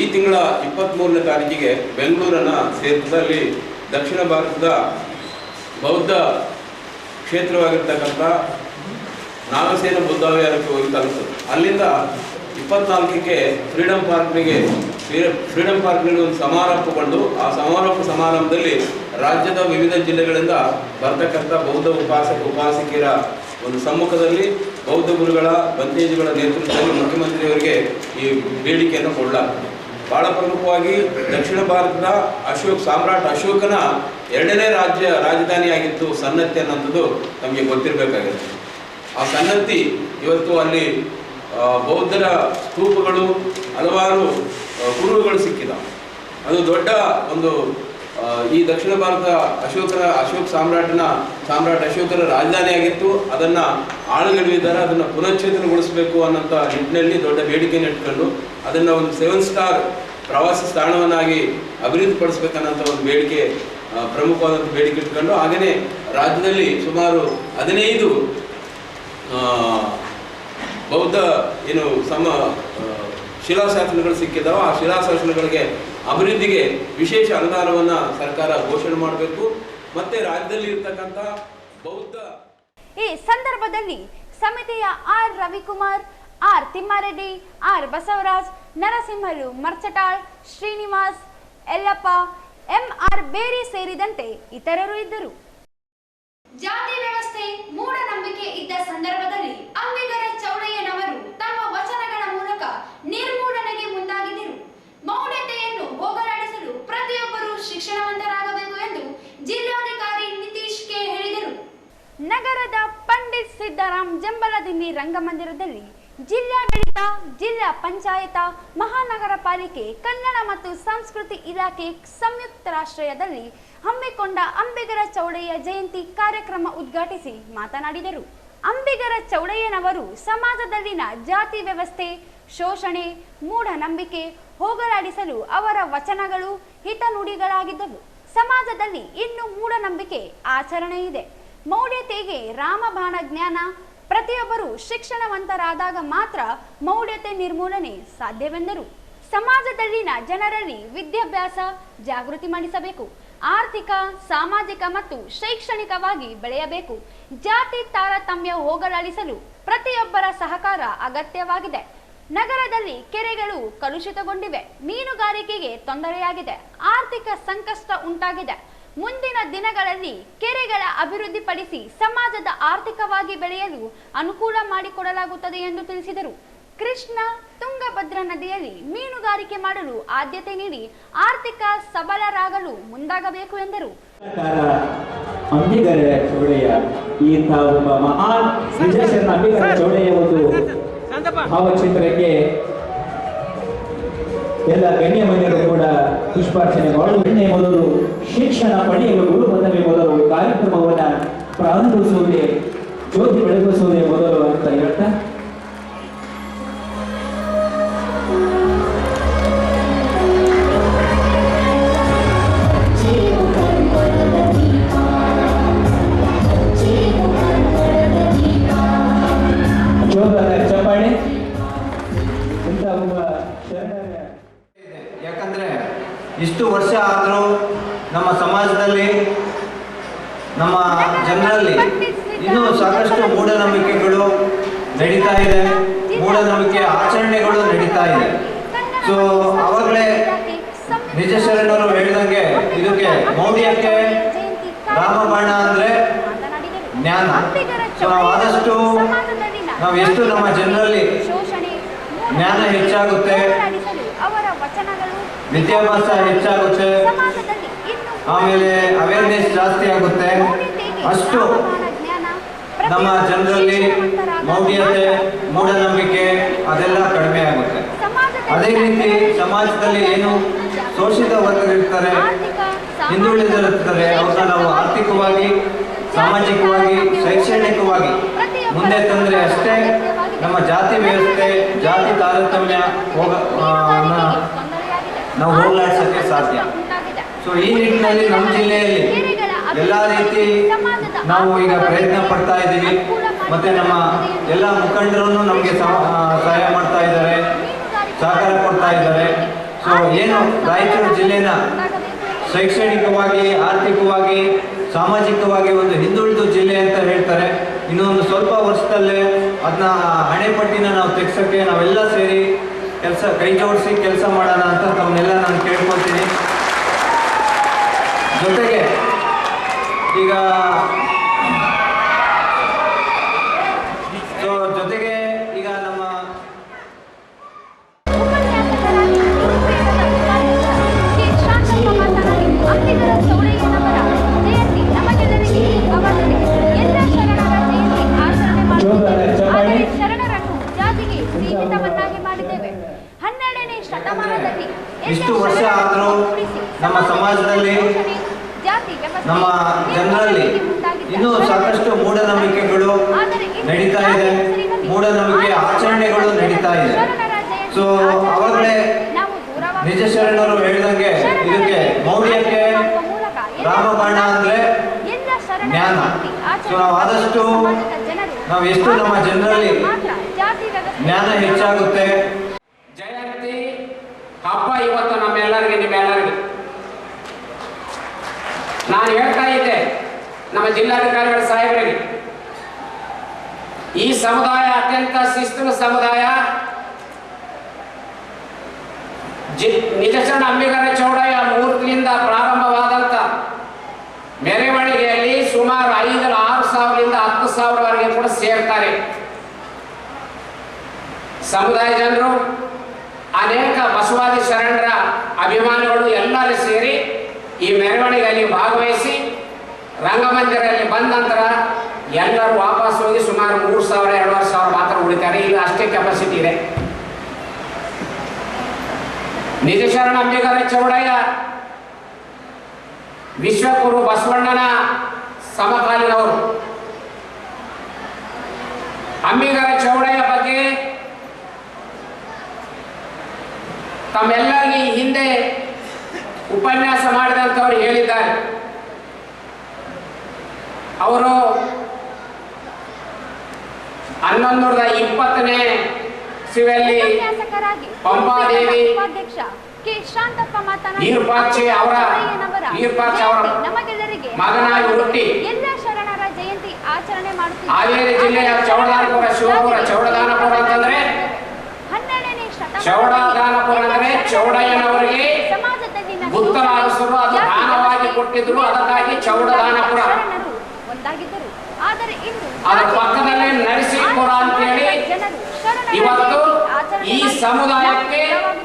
ಈ ತಿಂಗಳ 23ನೇ ತಾರೀಕಿಗೆ ಬೆಂಗಳೂರನ್ನು ಸೇರಿದಲ್ಲಿ ದಕ್ಷಿಣ ಭಾರತದ ಬೌದ್ಧ ಕ್ಷೇತ್ರವಾಗಿರ್ತಕ್ಕಂಥ ನಾಗಸೇನ ಬುದ್ಧವಿಹಾರಕ್ಕೆ ಹೋಗಿ ತಲುಪ್ತದೆ. ಅಲ್ಲಿಂದ 24ಕ್ಕೆ ಫ್ರೀಡಂ ಪಾರ್ಕ್ನಲ್ಲಿ ಒಂದು ಸಮಾರೋಪಗೊಂಡು ಆ ಸಮಾರಂಭದಲ್ಲಿ ರಾಜ್ಯದ ವಿವಿಧ ಜಿಲ್ಲೆಗಳಿಂದ ಬರ್ತಕ್ಕಂಥ ಬೌದ್ಧ ಉಪಾಸಕಿಯರ ಒಂದು ಸಮ್ಮುಖದಲ್ಲಿ ಬೌದ್ಧ ಗುರುಗಳ ಬಂತೇಜಿಗಳ ನೇತೃತ್ವದಲ್ಲಿ ಮುಖ್ಯಮಂತ್ರಿಯವರಿಗೆ ಈ ಬೇಡಿಕೆಯನ್ನು ಕೊಡಲಾಗ್ತದೆ. ಬಹಳ ಪ್ರಮುಖವಾಗಿ ದಕ್ಷಿಣ ಭಾರತದ ಸಾಮ್ರಾಟ್ ಅಶೋಕನ 2ನೇ ರಾಜಧಾನಿಯಾಗಿತ್ತು ಸನ್ನತಿ ಅನ್ನೋಂಥದ್ದು ನಮಗೆ ಗೊತ್ತಿರಬೇಕಾಗಿರುತ್ತೆ. ಆ ಸನ್ನತಿ ಇವತ್ತು ಅಲ್ಲಿ ಬೌದ್ಧರ ಸ್ತೂಪಗಳು, ಹಲವಾರು ಕುರುಹುಗಳು ಸಿಕ್ಕಿದಾವೆ. ಅದು ದೊಡ್ಡ ಒಂದು ಈ ದಕ್ಷಿಣ ಭಾರತ ಸಾಮ್ರಾಟ್ ಅಶೋಕರ ರಾಜಧಾನಿಯಾಗಿತ್ತು. ಅದನ್ನು ಆಳುಗಳಿದ್ದಾರೆ, ಅದನ್ನು ಪುನಶ್ಚೇತನಗೊಳಿಸಬೇಕು ಅನ್ನೋಂಥ ನಿಟ್ಟಿನಲ್ಲಿ ದೊಡ್ಡ ಬೇಡಿಕೆಯನ್ನು ಇಟ್ಕೊಂಡು ಅದನ್ನು ಒಂದು 7 ಸ್ಟಾರ್ ಪ್ರವಾಸಿ ತಾಣವನ್ನಾಗಿ ಅಭಿವೃದ್ಧಿಪಡಿಸಬೇಕನ್ನೋಂಥ ಒಂದು ಬೇಡಿಕೆ, ಪ್ರಮುಖವಾದಂಥ ಬೇಡಿಕೆ ಇಟ್ಕೊಂಡು ಹಾಗೆಯೇ ರಾಜ್ಯದಲ್ಲಿ ಸುಮಾರು 15 ಬೌದ್ಧ ಶಿಲಾಶಾಸನಗಳು ಸಿಕ್ಕಿದ್ದಾವೆ. ಆ ಶಿಲಾಶಾಸನಗಳಿಗೆ ಅಭಿವೃದ್ಧಿಗೆ ವಿಶೇಷ ಅನುದಾನವನ್ನು ಸರ್ಕಾರ ಘೋಷಣೆ ಮಾಡಬೇಕು. ಮತ್ತೆ ರಾಜ್ಯದಲ್ಲಿ ಇರ್ತಕ್ಕಂಥ ಬೌದ್ಧ ಈ ಸಂದರ್ಭದಲ್ಲಿ ಸಮಿತಿಯ R Ravikumar, R Thimmareddy, R Basavaraj, Narasimhulu Marchatal, Srinivas, Yellappa, MR Beri ಸೇರಿದಂತೆ ಇತರರು ಇದ್ದರು. ಜಾತಿ ವ್ಯವಸ್ಥೆ ಮೂಢನಂಬಿಕೆ ಇದ್ದ ಸಂದರ್ಭದಲ್ಲಿ ಅಂಬಿಗರ ಚೌಡಯ್ಯನವರು ತಮ್ಮ ವಚನಗಳ ಮೂಲಕ ನಿರ್ಮೂಲನೆಗೆ ಮುಂದಾಗಿದ್ದರು. ಮೌಢ್ಯತೆಯನ್ನು ಹೋಗಲಾಡಿಸಲು ಪ್ರತಿಯೊಬ್ಬರು ಶಿಕ್ಷಣವಂತರಾಗಬೇಕು ಎಂದು ಜಿಲ್ಲಾಧಿಕಾರಿ ನಿತೀಶ್ ಕೆ ಹೇಳಿದರು. ನಗರದ ಪಂಡಿತ್ ಸಿದ್ದರಾಮ್ ಜಂಬಲದಿನ್ನಿ ರಂಗಮಂದಿರದಲ್ಲಿ ಜಿಲ್ಲಾಡಳಿತ, ಜಿಲ್ಲಾ ಪಂಚಾಯತ, ಮಹಾನಗರ ಪಾಲಿಕೆ, ಕನ್ನಡ ಮತ್ತು ಸಂಸ್ಕೃತಿ ಇಲಾಖೆ ಸಂಯುಕ್ತಾಶ್ರಯದಲ್ಲಿ ಹಮ್ಮಿಕೊಂಡ ಅಂಬಿಗರ ಚೌಡಯ್ಯ ಜಯಂತಿ ಕಾರ್ಯಕ್ರಮ ಉದ್ಘಾಟಿಸಿ ಮಾತನಾಡಿದರು. ಅಂಬಿಗರ ಚೌಡಯ್ಯನವರು ಸಮಾಜದಲ್ಲಿನ ಜಾತಿ ವ್ಯವಸ್ಥೆ, ಶೋಷಣೆ, ಮೂಢನಂಬಿಕೆ ಹೋಗಲಾಡಿಸಲು ಅವರ ವಚನಗಳು ಹಿತನುಡಿಗಳಾಗಿದ್ದವು. ಸಮಾಜದಲ್ಲಿ ಇನ್ನು ಮೂಢನಂಬಿಕೆ ಆಚರಣೆ ಇದೆ. ಮೌಢ್ಯತೆಗೆ ರಾಮಬಾಣ ಜ್ಞಾನ. ಪ್ರತಿಯೊಬ್ಬರು ಶಿಕ್ಷಣವಂತರಾದಾಗ ಮಾತ್ರ ಮೌಢ್ಯತೆ ನಿರ್ಮೂಲನೆ ಸಾಧ್ಯವೆಂದರು. ಸಮಾಜದಲ್ಲಿನ ಜನರಲ್ಲಿ ವಿದ್ಯಾಭ್ಯಾಸ ಜಾಗೃತಿ ಮಾಡಿಸಬೇಕು. ಆರ್ಥಿಕ, ಸಾಮಾಜಿಕ ಮತ್ತು ಶೈಕ್ಷಣಿಕವಾಗಿ ಬೆಳೆಯಬೇಕು. ಜಾತಿ ತಾರತಮ್ಯ ಹೋಗಲಾಡಿಸಲು ಪ್ರತಿಯೊಬ್ಬರ ಸಹಕಾರ ಅಗತ್ಯವಾಗಿದೆ. ನಗರದಲ್ಲಿ ಕೆರೆಗಳು ಕಲುಷಿತಗೊಂಡಿವೆ. ಮೀನುಗಾರಿಕೆಗೆ ತೊಂದರೆಯಾಗಿದೆ. ಆರ್ಥಿಕ ಸಂಕಷ್ಟ ಉಂಟಾಗಿದೆ. ಮುಂದಿನ ದಿನಗಳಲ್ಲಿ ಕೆರೆಗಳ ಅಭಿವೃದ್ಧಿಪಡಿಸಿ ಸಮಾಜದ ಆರ್ಥಿಕವಾಗಿ ಬೆಳೆಯಲು ಅನುಕೂಲ ಮಾಡಿಕೊಡಲಾಗುತ್ತದೆ ಎಂದು ತಿಳಿಸಿದರು. ಕೃಷ್ಣ, ತುಂಗಭದ್ರಾ ನದಿಯಲ್ಲಿ ಮೀನುಗಾರಿಕೆ ಮಾಡಲು ಆದ್ಯತೆ ನೀಡಿ ಆರ್ಥಿಕ ಸಬಲರಾಗಲು ಮುಂದಾಗಬೇಕು ಎಂದರು. ಅಂಬಿಗರ ಚೌಡಯ್ಯ ಇಂತಹ ಒಬ್ಬ ಮಹಾನ್ ವಿಜಯಶರಣ ಅಂಬಿಗರ ಚೌಡಯ್ಯ ಒಂದು ಭಾವಚಿತ್ರಕ್ಕೆ ಎಲ್ಲ ಗಣ್ಯಮನ್ಯರು ಕೂಡ ಪುಷ್ಪಾರ್ಚನೆ ಮಾಡುವುದನ್ನೇ ಮೊದಲು ಶಿಕ್ಷಣ ಪಡೆಯಲು ಗುರು ಬಂದವೇ ಮೊದಲು ಕಾರ್ಯಕ್ರಮವನ್ನು ಪ್ರಾರಂಭಿಸುವುದೇ, ಜ್ಯೋತಿ ಬೆಳಗಿಸುವುದೇ ಮೊದಲು ಅಂತ ಹೇಳ್ತಾ ಚಪ್ಪಾಳೆ ಯಾಕಂದ್ರೆ ಇಷ್ಟು ವರ್ಷ ಆದರೂ ನಮ್ಮ ಸಮಾಜದಲ್ಲಿ, ನಮ್ಮ ಜನರಲ್ಲಿ ಇನ್ನೂ ಸಾಕಷ್ಟು ಮೂಢನಂಬಿಕೆಗಳು ನಡೀತಾ ಇದೆ. ಮೂಢನಂಬಿಕೆ ಆಚರಣೆಗಳು ನಡೀತಾ ಇದೆ. ಸೊ ಅವಾಗಲೇ ನಿಜ ಶರಣರು ಹೇಳಿದಂಗೆ ಇದಕ್ಕೆ ಮೌಢ್ಯಕ್ಕೆ ರಾಮಬಾಣ ಅಂದ್ರೆ ಜ್ಞಾನ. ಸೊ ಆದಷ್ಟು ನಾವು ಎಷ್ಟು ನಮ್ಮ ಜನರಲ್ಲಿ ಜ್ಞಾನ ಹೆಚ್ಚಾಗುತ್ತೆ, ವಿದ್ಯಾಭ್ಯಾಸ ಹೆಚ್ಚಾಗುತ್ತೆ, ಆಮೇಲೆ ಅವೇರ್ನೆಸ್ ಜಾಸ್ತಿ ಆಗುತ್ತೆ, ಅಷ್ಟು ನಮ್ಮ ಜನರಲ್ಲಿ ಮೌಢ್ಯತೆ, ಮೂಢನಂಬಿಕೆ ಅದೆಲ್ಲ ಕಡಿಮೆ ಆಗುತ್ತೆ. ಅದೇ ರೀತಿ ಸಮಾಜದಲ್ಲಿ ಏನು ಶೋಷಿತ ವರ್ಗರಿರ್ತಾರೆ, ಹಿಂದುಳಿದಿರುತ್ತಾರೆ, ಅವ್ರನ್ನ ನಾವು ಆರ್ಥಿಕವಾಗಿ, ಸಾಮಾಜಿಕವಾಗಿ, ಶೈಕ್ಷಣಿಕವಾಗಿ ಮುಂದೆ ತಂದರೆ ಅಷ್ಟೇ ನಮ್ಮ ಜಾತಿ ವ್ಯವಸ್ಥೆ, ಜಾತಿ ತಾರತಮ್ಯ ನಾವು ಹೋಗಲಾಡಿಸೋಕ್ಕೆ ಸಾಧ್ಯ. ಸೊ ಈ ನಿಟ್ಟಿನಲ್ಲಿ ನಮ್ಮ ಜಿಲ್ಲೆಯಲ್ಲಿ ಎಲ್ಲ ರೀತಿ ನಾವು ಈಗ ಪ್ರಯತ್ನ ಪಡ್ತಾ ಇದ್ದೀವಿ. ಮತ್ತು ನಮ್ಮ ಎಲ್ಲ ಮುಖಂಡರನ್ನು ನಮಗೆ ಸಹಾಯ ಮಾಡ್ತಾ ಇದ್ದಾರೆ, ಸಹಕಾರ ಕೊಡ್ತಾ ಇದ್ದಾರೆ. ಸೊ ಏನು ರಾಯಚೂರು ಜಿಲ್ಲೆನ ಶೈಕ್ಷಣಿಕವಾಗಿ, ಆರ್ಥಿಕವಾಗಿ, ಸಾಮಾಜಿಕವಾಗಿ ಒಂದು ಹಿಂದುಳಿದ ಜಿಲ್ಲೆ ಅಂತ ಹೇಳ್ತಾರೆ. ಇನ್ನೊಂದು ಸ್ವಲ್ಪ ವರ್ಷದಲ್ಲೇ ಅದನ್ನ ಹಣೆಪಟ್ಟಿನ ನಾವು ತೆಗ್ಸೋಕ್ಕೆ ನಾವೆಲ್ಲ ಸೇರಿ ಕೈ ಜೋಡಿಸಿ ಕೆಲಸ ಮಾಡೋಣ ಅಂತ ತಮ್ಮನ್ನೆಲ್ಲ ನಾನು ಕೇಳ್ಕೊತೀನಿ. ಜೊತೆಗೆ ಈಗ ನಮ್ಮ ಇಷ್ಟು ವರ್ಷ ಆದರೂ ನಮ್ಮ ಸಮಾಜದಲ್ಲಿ ನಮ್ಮ ಜನರಲ್ಲಿ ಇನ್ನೂ ಸಾಕಷ್ಟು ಮೂಢನಂಬಿಕೆಗಳು ನಡೀತಾ ಇದೆ, ಮೂಢನಂಬಿಕೆ ಆಚರಣೆಗಳು ನಡೀತಾ ಇದೆ. ಸೊ ಅವಾಗಲೇ ನಿಜ ಶರಣರು ಹೇಳಿದಂಗೆ ಇದಕ್ಕೆ ಮೌಢ್ಯಕ್ಕೆ ರಾಮಬಾಣ ಅಂದ್ರೆ ಜ್ಞಾನ. ಸೊ ನಾವು ಆದಷ್ಟು ನಾವು ಎಷ್ಟು ನಮ್ಮ ಜನರಲ್ಲಿ ಜ್ಞಾನ ಹೆಚ್ಚಾಗುತ್ತೆ. ಜಯಂತಿ ಹಬ್ಬ ಇವತ್ತು ನಮ್ಮೆಲ್ಲರಿಗೆ, ನಿಮ್ಮೆಲ್ಲರಿಗೆ ನಾನು ಹೇಳ್ತಾ ಇದ್ದೆ ನಮ್ಮ ಜಿಲ್ಲಾಧಿಕಾರಿಗಳ ಸಾಹೇಬರಿಗೆ, ಈ ಸಮುದಾಯ ಅತ್ಯಂತ ಶಿಸ್ತಿನ ಸಮುದಾಯ. ನಿಜಶರಣ ಅಂಬಿಗರ ಚೌಡಯ್ಯ ಮೂರ್ತಿಯಿಂದ ಪ್ರಾರಂಭವಾದಂಥ ಮೆರವಣಿಗೆಯಲ್ಲಿ ಸುಮಾರು 5,000-6,000ರಿಂದ 10,000ವರೆಗೆ ಕೂಡ ಸೇರ್ತಾರೆ. ಸಮುದಾಯ ಜನರು, ಅನೇಕ ಬಸವಾದಿ ಶರಣರ ಅಭಿಮಾನಿಗಳು ಎಲ್ಲರೂ ಸೇರಿ ಈ ಮೆರವಣಿಗೆಯಲ್ಲಿ ಭಾಗವಹಿಸಿ ರಂಗಮಂದಿರಲ್ಲಿ ಬಂದ ನಂತರ ಎಲ್ಲರೂ ವಾಪಸ್ ಹೋಗಿ ಸುಮಾರು 3,000-2,500 ಮಾತ್ರ ಉಳಿತಾರೆ. ಈಗ ಅಷ್ಟೇ ಕೆಪಾಸಿಟಿ ಇದೆ. ನಿಜಶರಣ ಅಂಬಿಗರ ಚೌಡಯ್ಯ ವಿಶ್ವಗುರು ಬಸವಣ್ಣನ ಸಮಕಾಲೀನವರು. ಅಂಬಿಗರ ಚೌಡಯ್ಯ ಬಗ್ಗೆ ತಮ್ಮೆಲ್ಲರಿಗೆ ಹಿಂದೆ ಉಪನ್ಯಾಸ ಮಾಡಿದಂಥವ್ರು ಹೇಳಿದ್ದಾರೆ. ಅವರು 1120ನೇ ಇಸವಿಯಲ್ಲಿ ಪಂಪಾದೇವಿ ನೀರ್ಪಾಕ್ಷಿ ಅವರ ಮಗನಾಗಿ ಹುಟ್ಟಿ ಹಾವೇರಿ ಜಿಲ್ಲೆಯ ಚೌಡದಾನಪುರ, ಶಿವಪುರ, ಚೌಡದಾನಪುರ ಅಂತಂದ್ರೆ ಚೌಡದಾನಪುರ ಅಂದ್ರೆ ಚೌಡಯ್ಯನವರಿಗೆ ಗುಪ್ತರ ಅರಸರು ಅದು ದಾನವಾಗಿ ಕೊಟ್ಟಿದ್ರು, ಅದಕ್ಕಾಗಿ ಚೌಡದಾನಪುರ. ಅದರ ಪಕ್ಕದಲ್ಲೇ ನರಸೀಪುರ ಅಂತೇಳಿ ಇವತ್ತು ಈ ಸಮುದಾಯಕ್ಕೆ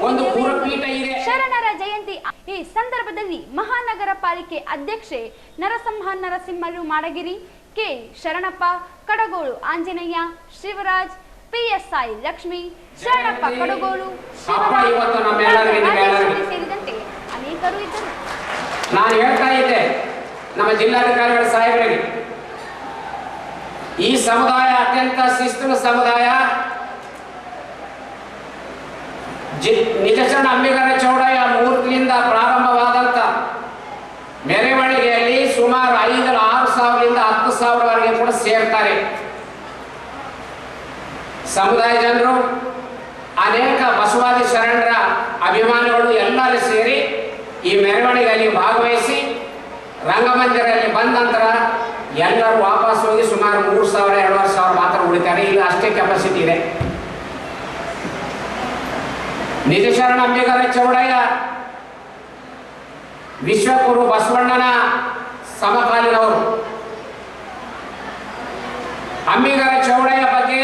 ಒಂದು ಗುರುಪೀಠ ಇದೆ. ಶರಣರ ಜಯಂತಿ ಈ ಸಂದರ್ಭದಲ್ಲಿ ಮಹಾನಗರ ಪಾಲಿಕೆ ಅಧ್ಯಕ್ಷೆ ನರಸಿಂಹರು ಮಾಡಗಿರಿ, ಕೆ ಶರಣಪ್ಪ, ಕಡಗೋಳು ಆಂಜನೇಯ, ಶಿವರಾಜ್, PSI ಲಕ್ಷ್ಮಿ, ಶರಣಪ್ಪ ಕಡಗೋಳು, ಸೇರಿದಂತೆ ಅನೇಕರು ಇದ್ದರು. ನಾನು ಹೇಳ್ತಾ ಇದ್ದೆ ನಮ್ಮ ಜಿಲ್ಲಾಧಿಕಾರಿಗಳ ಸಾಹೇಬರಿಗೆ, ಈ ಸಮುದಾಯ ಅತ್ಯಂತ ಶಿಸ್ತಿನ ಸಮುದಾಯ. ನಿಜಶರಣ ಅಂಬಿಗರ ಚೌಡಯ್ಯ ಮೂರ್ತಿಯಿಂದ ಪ್ರಾರಂಭವಾದಂಥ ಮೆರವಣಿಗೆಯಲ್ಲಿ ಸುಮಾರು 5,000-6,000ರಿಂದ 10,000ವರೆಗೆ ಕೂಡ ಸೇರ್ತಾರೆ. ಸಮುದಾಯ ಜನರು, ಅನೇಕ ಬಸವಾದಿ ಶರಣರ ಅಭಿಮಾನಿಗಳು ಎಲ್ಲರೂ ಸೇರಿ ಈ ಮೆರವಣಿಗೆಯಲ್ಲಿ ಭಾಗವಹಿಸಿ ರಂಗಮಂದಿರಲ್ಲಿ ಬಂದ ನಂತರ ಎಲ್ಲರೂ ವಾಪಸ್ ಹೋಗಿ ಸುಮಾರು 3,000-2,500 ಮಾತ್ರ ಉಳಿತಾರೆ. ಈಗ ಅಷ್ಟೇ ಕೆಪಾಸಿಟಿ ಇದೆ. ನಿಜಶರಣ ಅಂಬಿಗರ ಚೌಡಯ್ಯ ವಿಶ್ವಗುರು ಬಸವಣ್ಣನ ಸಮಕಾಲೀನವರು. ಅಂಬಿಗರ ಚೌಡಯ್ಯ ಬಗ್ಗೆ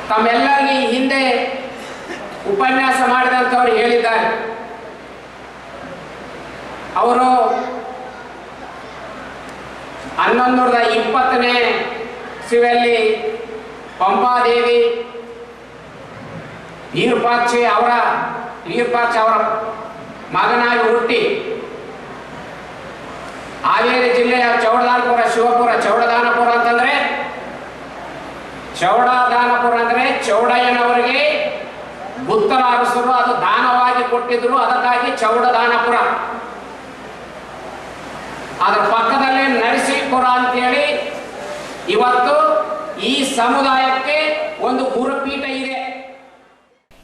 ತಮ್ಮೆಲ್ಲರಿಗೆ ಹಿಂದೆ ಉಪನ್ಯಾಸ ಮಾಡಿದಂಥವ್ರು ಹೇಳಿದ್ದಾರೆ. ಅವರು 1120ನೇ ಇಸವಿಯಲ್ಲಿ ಪಂಪಾದೇವಿ ನೀರ್ಪಾಕ್ಷಿ ಅವರ ಮಗನಾಗಿ ಹುಟ್ಟಿ ಹಾವೇರಿ ಜಿಲ್ಲೆಯ ಚೌಡದಾನಪುರ, ಶಿವಪುರ, ಚೌಡದಾನಪುರ ಅಂತಂದ್ರೆ ಚೌಡದಾನಪುರ ಅಂದ್ರೆ ಚೌಡಯ್ಯನವರಿಗೆ ಗುಪ್ತರ ಅರಸರು ಅದು ದಾನವಾಗಿ ಕೊಟ್ಟಿದ್ರು, ಅದಕ್ಕಾಗಿ ಚೌಡದಾನಪುರ. ಅದರ ಪಕ್ಕದಲ್ಲೇ ನರಸೀಪುರ ಅಂತೇಳಿ ಇವತ್ತು ಈ ಸಮುದಾಯಕ್ಕೆ ಒಂದು ಗುರುಪೀಠ ಇದೆ.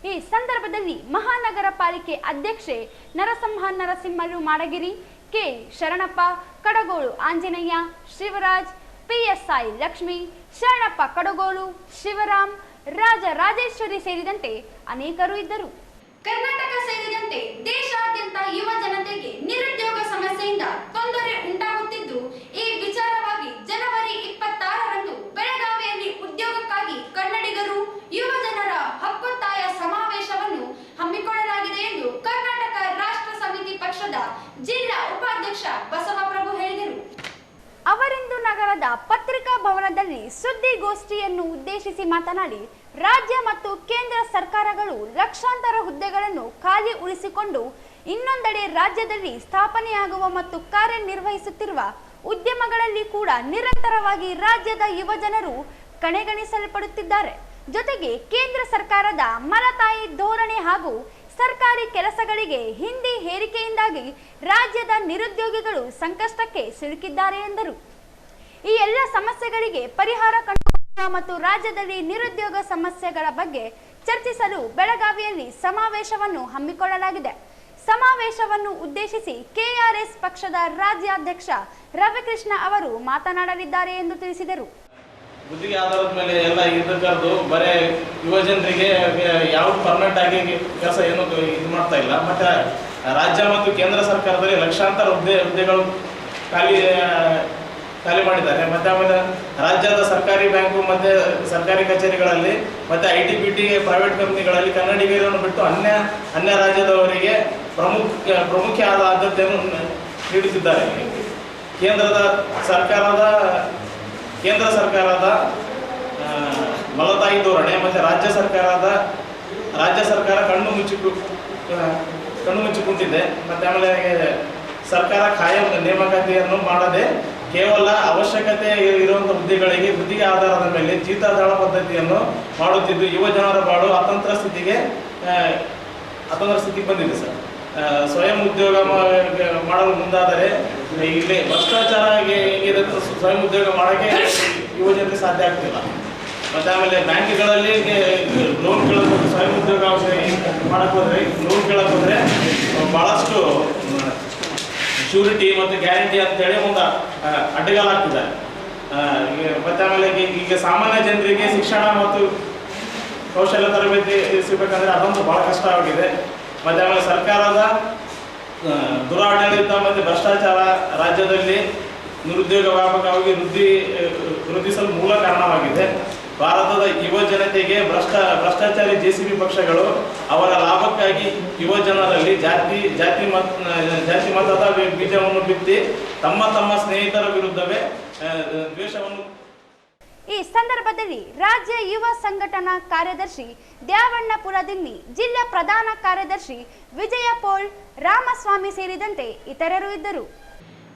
ಈ ಸಂದರ್ಭ ಸಂದರ್ಭದಲ್ಲಿ ಮಹಾನಗರ ಪಾಲಿಕೆ ಅಧ್ಯಕ್ಷೆ ನರಸಿಂಹಲು ಮಾಡಗಿರಿ, ಕೆ ಶರಣಪ್ಪ, ಕಡಗೋಳು ಆಂಜನೇಯ, ಶಿವರಾಜ್, PSI ಲಕ್ಷ್ಮಿ, ಶರಣಪ್ಪ ಕಡಗೋಳು, ಶಿವರಾಮ್, ರಾಜೇಶ್ವರಿ ಸೇರಿದಂತೆ ಅನೇಕರು ಇದ್ದರು. ಕರ್ನಾಟಕ ಸೇರಿದಂತೆ ದೇಶಾದ್ಯಂತ ಯುವ ಜನತೆಗೆ ನಿರುದ್ಯೋಗ ಸಮಸ್ಯೆಯಿಂದ ತೊಂದರೆ ಉಂಟಾಗುತ್ತಿದ್ದು, ಈ ವಿಚಾರವಾಗಿ ಜನವರಿ 26ರಂದು ಬೆಳಗಾವಿಯಲ್ಲಿ ಉದ್ಯೋಗಕ್ಕಾಗಿ ಕನ್ನಡಿಗರು ಯುವ ಜನರ ಹಕ್ಕೊತ್ತಾಯ ಸಮಾವೇಶವನ್ನು ಹಮ್ಮಿಕೊಳ್ಳಲಾಗಿದೆ ಎಂದು ಕರ್ನಾಟಕ ರಾಷ್ಟ್ರ ಸಮಿತಿ ಪಕ್ಷದ ಜಿಲ್ಲಾ ಉಪಾಧ್ಯಕ್ಷ ಬಸವಪ್ರಭು ಹೇಳಿದರು. ಅವರಿಂದು ನಗರದ ಪತ್ರಿಕಾ ಭವನದಲ್ಲಿ ಸುದ್ದಿಗೋಷ್ಠಿಯನ್ನು ಉದ್ದೇಶಿಸಿ ಮಾತನಾಡಿ, ರಾಜ್ಯ ಮತ್ತು ಕೇಂದ್ರ ಸರ್ಕಾರಗಳು ಲಕ್ಷಾಂತರ ಹುದ್ದೆಗಳನ್ನು ಖಾಲಿ ಉಳಿಸಿಕೊಂಡು ಇನ್ನೊಂದೆಡೆ ರಾಜ್ಯದಲ್ಲಿ ಸ್ಥಾಪನೆಯಾಗುವ ಮತ್ತು ಕಾರ್ಯನಿರ್ವಹಿಸುತ್ತಿರುವ ಉದ್ಯಮಗಳಲ್ಲಿ ಕೂಡ ನಿರಂತರವಾಗಿ ರಾಜ್ಯದ ಯುವ ಜನರು ಕಡೆಗಣಿಸಲ್ಪಡುತ್ತಿದ್ದಾರೆ. ಜೊತೆಗೆ ಕೇಂದ್ರ ಸರ್ಕಾರದ ಮಲತಾಯಿ ಧೋರಣೆ ಹಾಗೂ ಸರ್ಕಾರಿ ಕೆಲಸಗಳಿಗೆ ಹಿಂದಿ ಹೇರಿಕೆಯಿಂದಾಗಿ ರಾಜ್ಯದ ನಿರುದ್ಯೋಗಿಗಳು ಸಂಕಷ್ಟಕ್ಕೆ ಸಿಲುಕಿದ್ದಾರೆ ಎಂದರು. ಈ ಎಲ್ಲ ಸಮಸ್ಯೆಗಳಿಗೆ ಪರಿಹಾರ ಕಂಡುಕೊಳ್ಳುವ ಮತ್ತು ರಾಜ್ಯದಲ್ಲಿ ನಿರುದ್ಯೋಗ ಸಮಸ್ಯೆಗಳ ಬಗ್ಗೆ ಚರ್ಚಿಸಲು ಬೆಳಗಾವಿಯಲ್ಲಿ ಸಮಾವೇಶವನ್ನು ಹಮ್ಮಿಕೊಳ್ಳಲಾಗಿದೆ. ಸಮಾವೇಶವನ್ನು ಉದ್ದೇಶಿಸಿ KRS ಪಕ್ಷದ ರಾಜ್ಯಾಧ್ಯಕ್ಷ ರವಿಕೃಷ್ಣ ಅವರು ಮಾತನಾಡಲಿದ್ದಾರೆ ಎಂದು ತಿಳಿಸಿದರು. ಗುತ್ತಿಗೆ ಆಧಾರದ ಮೇಲೆ ಎಲ್ಲ ಇದಕ್ಕದ್ದು ಬರೇ ಯುವ ಜನರಿಗೆ ಯಾವ ಪರ್ಮನೆಂಟ್ ಆಗಿ ಕೆಲಸ ಏನು ಇದು ಮಾಡ್ತಾ ಇಲ್ಲ. ಮತ್ತು ರಾಜ್ಯ ಮತ್ತು ಕೇಂದ್ರ ಸರ್ಕಾರದಲ್ಲಿ ಲಕ್ಷಾಂತರ ಹುದ್ದೆಗಳು ಖಾಲಿ ಮಾಡಿದ್ದಾರೆ. ಮತ್ತು ಆಮೇಲೆ ರಾಜ್ಯದ ಸರ್ಕಾರಿ ಬ್ಯಾಂಕು ಮತ್ತು ಸರ್ಕಾರಿ ಕಚೇರಿಗಳಲ್ಲಿ ಮತ್ತು IT-BT ಪ್ರೈವೇಟ್ ಕಂಪ್ನಿಗಳಲ್ಲಿ ಕನ್ನಡಿಗರನ್ನು ಬಿಟ್ಟು ಅನ್ಯ ರಾಜ್ಯದವರಿಗೆ ಪ್ರಮುಖ ಆದ್ಯತೆಯನ್ನು ನೀಡುತ್ತಿದ್ದಾರೆ. ಕೇಂದ್ರ ಸರ್ಕಾರದ ಮಲತಾಯಿ ಧೋರಣೆ ಮತ್ತು ರಾಜ್ಯ ಸರ್ಕಾರ ಕಣ್ಣು ಮುಚ್ಚಿಕೊಂಡಿದೆ. ಮತ್ತು ಆಮೇಲೆ ಸರ್ಕಾರ ಖಾಯಂ ನೇಮಕಾತಿಯನ್ನು ಮಾಡದೆ ಕೇವಲ ಅವಶ್ಯಕತೆ ಇರುವಂಥ ಹುದ್ದೆಗಳಿಗೆ ಗುತ್ತಿಗೆ ಆಧಾರದ ಮೇಲೆ ಜೀತದಾಳ ಪದ್ಧತಿಯನ್ನು ಮಾಡುತ್ತಿದ್ದು ಯುವ ಜನರ ಬಾಳು ಅತಂತ್ರ ಸ್ಥಿತಿಗೆ ಬಂದಿದೆ ಸರ್. ಸ್ವಯಂ ಉದ್ಯೋಗ ಮಾಡಲು ಮುಂದಾದರೆ ಇಲ್ಲಿ ಭ್ರಷ್ಟಾಚಾರ ಹೇಗಿದೆ, ಸ್ವಯಂ ಉದ್ಯೋಗ ಮಾಡೋಕ್ಕೆ ಯುವ ಜನರಿಗೆ ಸಾಧ್ಯ ಆಗ್ತಿಲ್ಲ. ಮತ್ತು ಆಮೇಲೆ ಬ್ಯಾಂಕ್ಗಳಲ್ಲಿ ಲೋನ್ ಕೇಳೋದು, ಸ್ವಯಂ ಉದ್ಯೋಗ ಮಾಡಕ್ಕೆ ಹೋದರೆ ಲೋನ್ ಕೇಳಕ್ಕೆ ಹೋದರೆ ಭಾಳಷ್ಟು ಶ್ಯೂರಿಟಿ ಮತ್ತು ಗ್ಯಾರಂಟಿ ಅಂತೇಳಿ ಒಂದು ಅಡ್ಡಗಾಲಾಗ್ತಿದ್ದಾರೆ. ಮತ್ತು ಆಮೇಲೆ ಈಗ ಸಾಮಾನ್ಯ ಜನರಿಗೆ ಶಿಕ್ಷಣ ಮತ್ತು ಕೌಶಲ್ಯ ತರಬೇತಿ ಸಿಗಬೇಕಂದ್ರೆ ಅದೊಂದು ಭಾಳ ಕಷ್ಟವಾಗಿದೆ. ಮತ್ತು ಆಮೇಲೆ ಸರ್ಕಾರದ ದುರಾಡಳಿತ ಮತ್ತು ಭ್ರಷ್ಟಾಚಾರ ರಾಜ್ಯದಲ್ಲಿ ನಿರುದ್ಯೋಗ ವ್ಯಾಪಕವಾಗಿ ವೃದ್ಧಿಸಲು ಮೂಲ ಕಾರಣವಾಗಿದೆ. ಭಾರತದ ಯುವ ಜನತೆಗೆ ಭ್ರಷ್ಟಾಚಾರಿ JCB ಪಕ್ಷಗಳು ಅವರ ಲಾಭಕ್ಕಾಗಿ ಯುವ ಜನರಲ್ಲಿ ಜಾತಿ ಮತದ ಬೀಜವನ್ನು ಬಿತ್ತಿ ತಮ್ಮ ಸ್ನೇಹಿತರ ವಿರುದ್ಧವೇ ದ್ವೇಷವನ್ನು. ಈ ಸಂದರ್ಭದಲ್ಲಿ ರಾಜ್ಯ ಯುವ ಸಂಘಟನಾ ಕಾರ್ಯದರ್ಶಿ ದ್ಯಾವಣ್ಣಪುರದಿನ್ನಿ, ಜಿಲ್ಲಾ ಪ್ರಧಾನ ಕಾರ್ಯದರ್ಶಿ ವಿಜಯ ಪೋಳ್, ರಾಮಸ್ವಾಮಿ ಸೇರಿದಂತೆ ಇತರರು ಇದ್ದರು.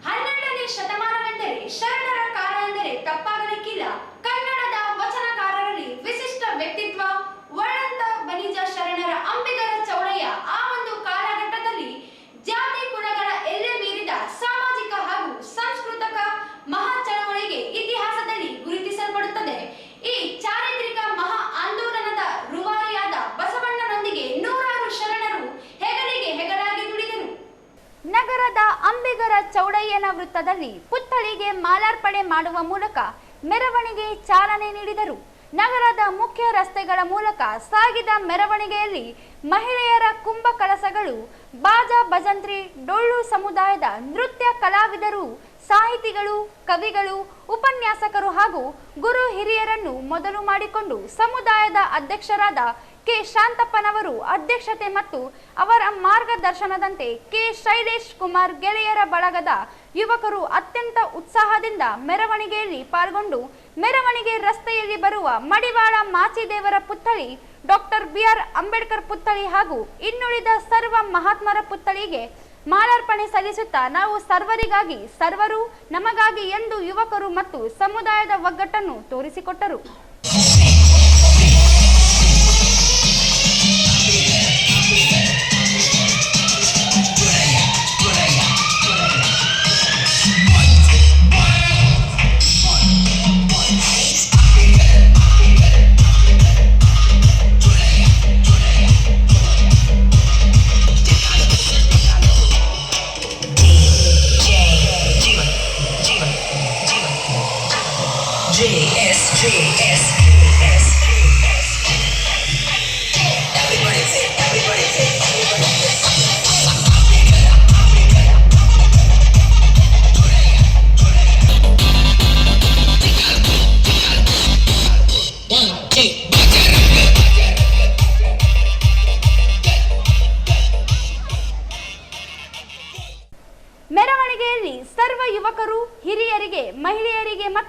12ನೇ ಶತಮಾನವೆಂದರೆ ಶರಣರ ಕಾಲ ಎಂದರೆ ತಪ್ಪಾಗಲಿಕ್ಕಿಲ್ಲ. ಕನ್ನಡದ ವಚನಕಾರರಲ್ಲಿ ವಿಶಿಷ್ಟ ವ್ಯಕ್ತಿತ್ವ ಒಳ್ಳಂತ ಬನಿಜ ಶರಣರ ಅಂಬಿಗರ ಚೌಡಯ್ಯ ಆ ಒಂದು ಕಾಲಘಟ್ಟದಲ್ಲಿ ಜಾತಿ ಕುಲಗಳ ಎಲ್ಲೆ ಮೀರಿದ ಸಾಮಾಜಿಕ ಹಾಗೂ ಸಾಂಸ್ಕೃತಿಕ ಮಹಾ ಚಳವಳಿಗೆ ಇತಿಹಾಸದಲ್ಲಿ ಗುರುತಿಸಲ್ಪಡುತ್ತದೆ. ಈ ಚಾರಿತ್ರಿಕ ಮಹಾ ಆಂದೋಲನದ ರೂವಾರಿಯಾದ ಬಸವಣ್ಣನೊಂದಿಗೆ ನೂರಾರು ಶರಣರು ಹೆಗಲಿಗೆ ಹೆಗಲಾಗಿ ದುಡಿದರು. ನಗರದ ಅಂಬಿಗರ ಚೌಡಯ್ಯನ ವೃತ್ತದಲ್ಲಿ ಪುತ್ಥಳಿಗೆ ಮಾಲಾರ್ಪಣೆ ಮಾಡುವ ಮೂಲಕ ಮೆರವಣಿಗೆ ಚಾಲನೆ ನೀಡಿದರು. ನಗರದ ಮುಖ್ಯ ರಸ್ತೆಗಳ ಮೂಲಕ ಸಾಗಿದ ಮೆರವಣಿಗೆಯಲ್ಲಿ ಮಹಿಳೆಯರ ಕುಂಭ ಕಳಸಗಳು, ಬಾಜಾ ಭಜಂತ್ರಿ, ಡೊಳ್ಳು ಸಮುದಾಯದ ನೃತ್ಯ ಕಲಾವಿದರು, ಸಾಹಿತಿಗಳು, ಕವಿಗಳು, ಉಪನ್ಯಾಸಕರು ಹಾಗೂ ಗುರು ಹಿರಿಯರನ್ನು ಮೊದಲು ಮಾಡಿಕೊಂಡು ಸಮುದಾಯದ ಅಧ್ಯಕ್ಷರಾದ ಕೆ ಶಾಂತಪ್ಪನವರು ಅಧ್ಯಕ್ಷತೆ ಮತ್ತು ಅವರ ಮಾರ್ಗದರ್ಶನದಂತೆ ಕೆ ಶೈಲೇಶ್ ಕುಮಾರ್ ಗೆಳೆಯರ ಬಳಗದ ಯುವಕರು ಅತ್ಯಂತ ಉತ್ಸಾಹದಿಂದ ಮೆರವಣಿಗೆಯಲ್ಲಿ ಪಾಲ್ಗೊಂಡು ಮೆರವಣಿಗೆ ರಸ್ತೆಯಲ್ಲಿ ಬರುವ ಮಡಿವಾಳ ಮಾಚಿದೇವರ ಪುತ್ಥಳಿ, ಡಾಕ್ಟರ್ BR ಅಂಬೇಡ್ಕರ್ ಪುತ್ಥಳಿ ಹಾಗೂ ಇನ್ನುಳಿದ ಸರ್ವ ಮಹಾತ್ಮರ ಪುತ್ಥಳಿಗೆ ಮಾಲಾರ್ಪಣೆ ಸಲ್ಲಿಸುತ್ತಾ ನಾವು ಸರ್ವರಿಗಾಗಿ ಸರ್ವರು ನಮಗಾಗಿ ಎಂದು ಯುವಕರು ಮತ್ತು ಸಮುದಾಯದ ಒಗ್ಗಟ್ಟನ್ನು ತೋರಿಸಿಕೊಟ್ಟರು.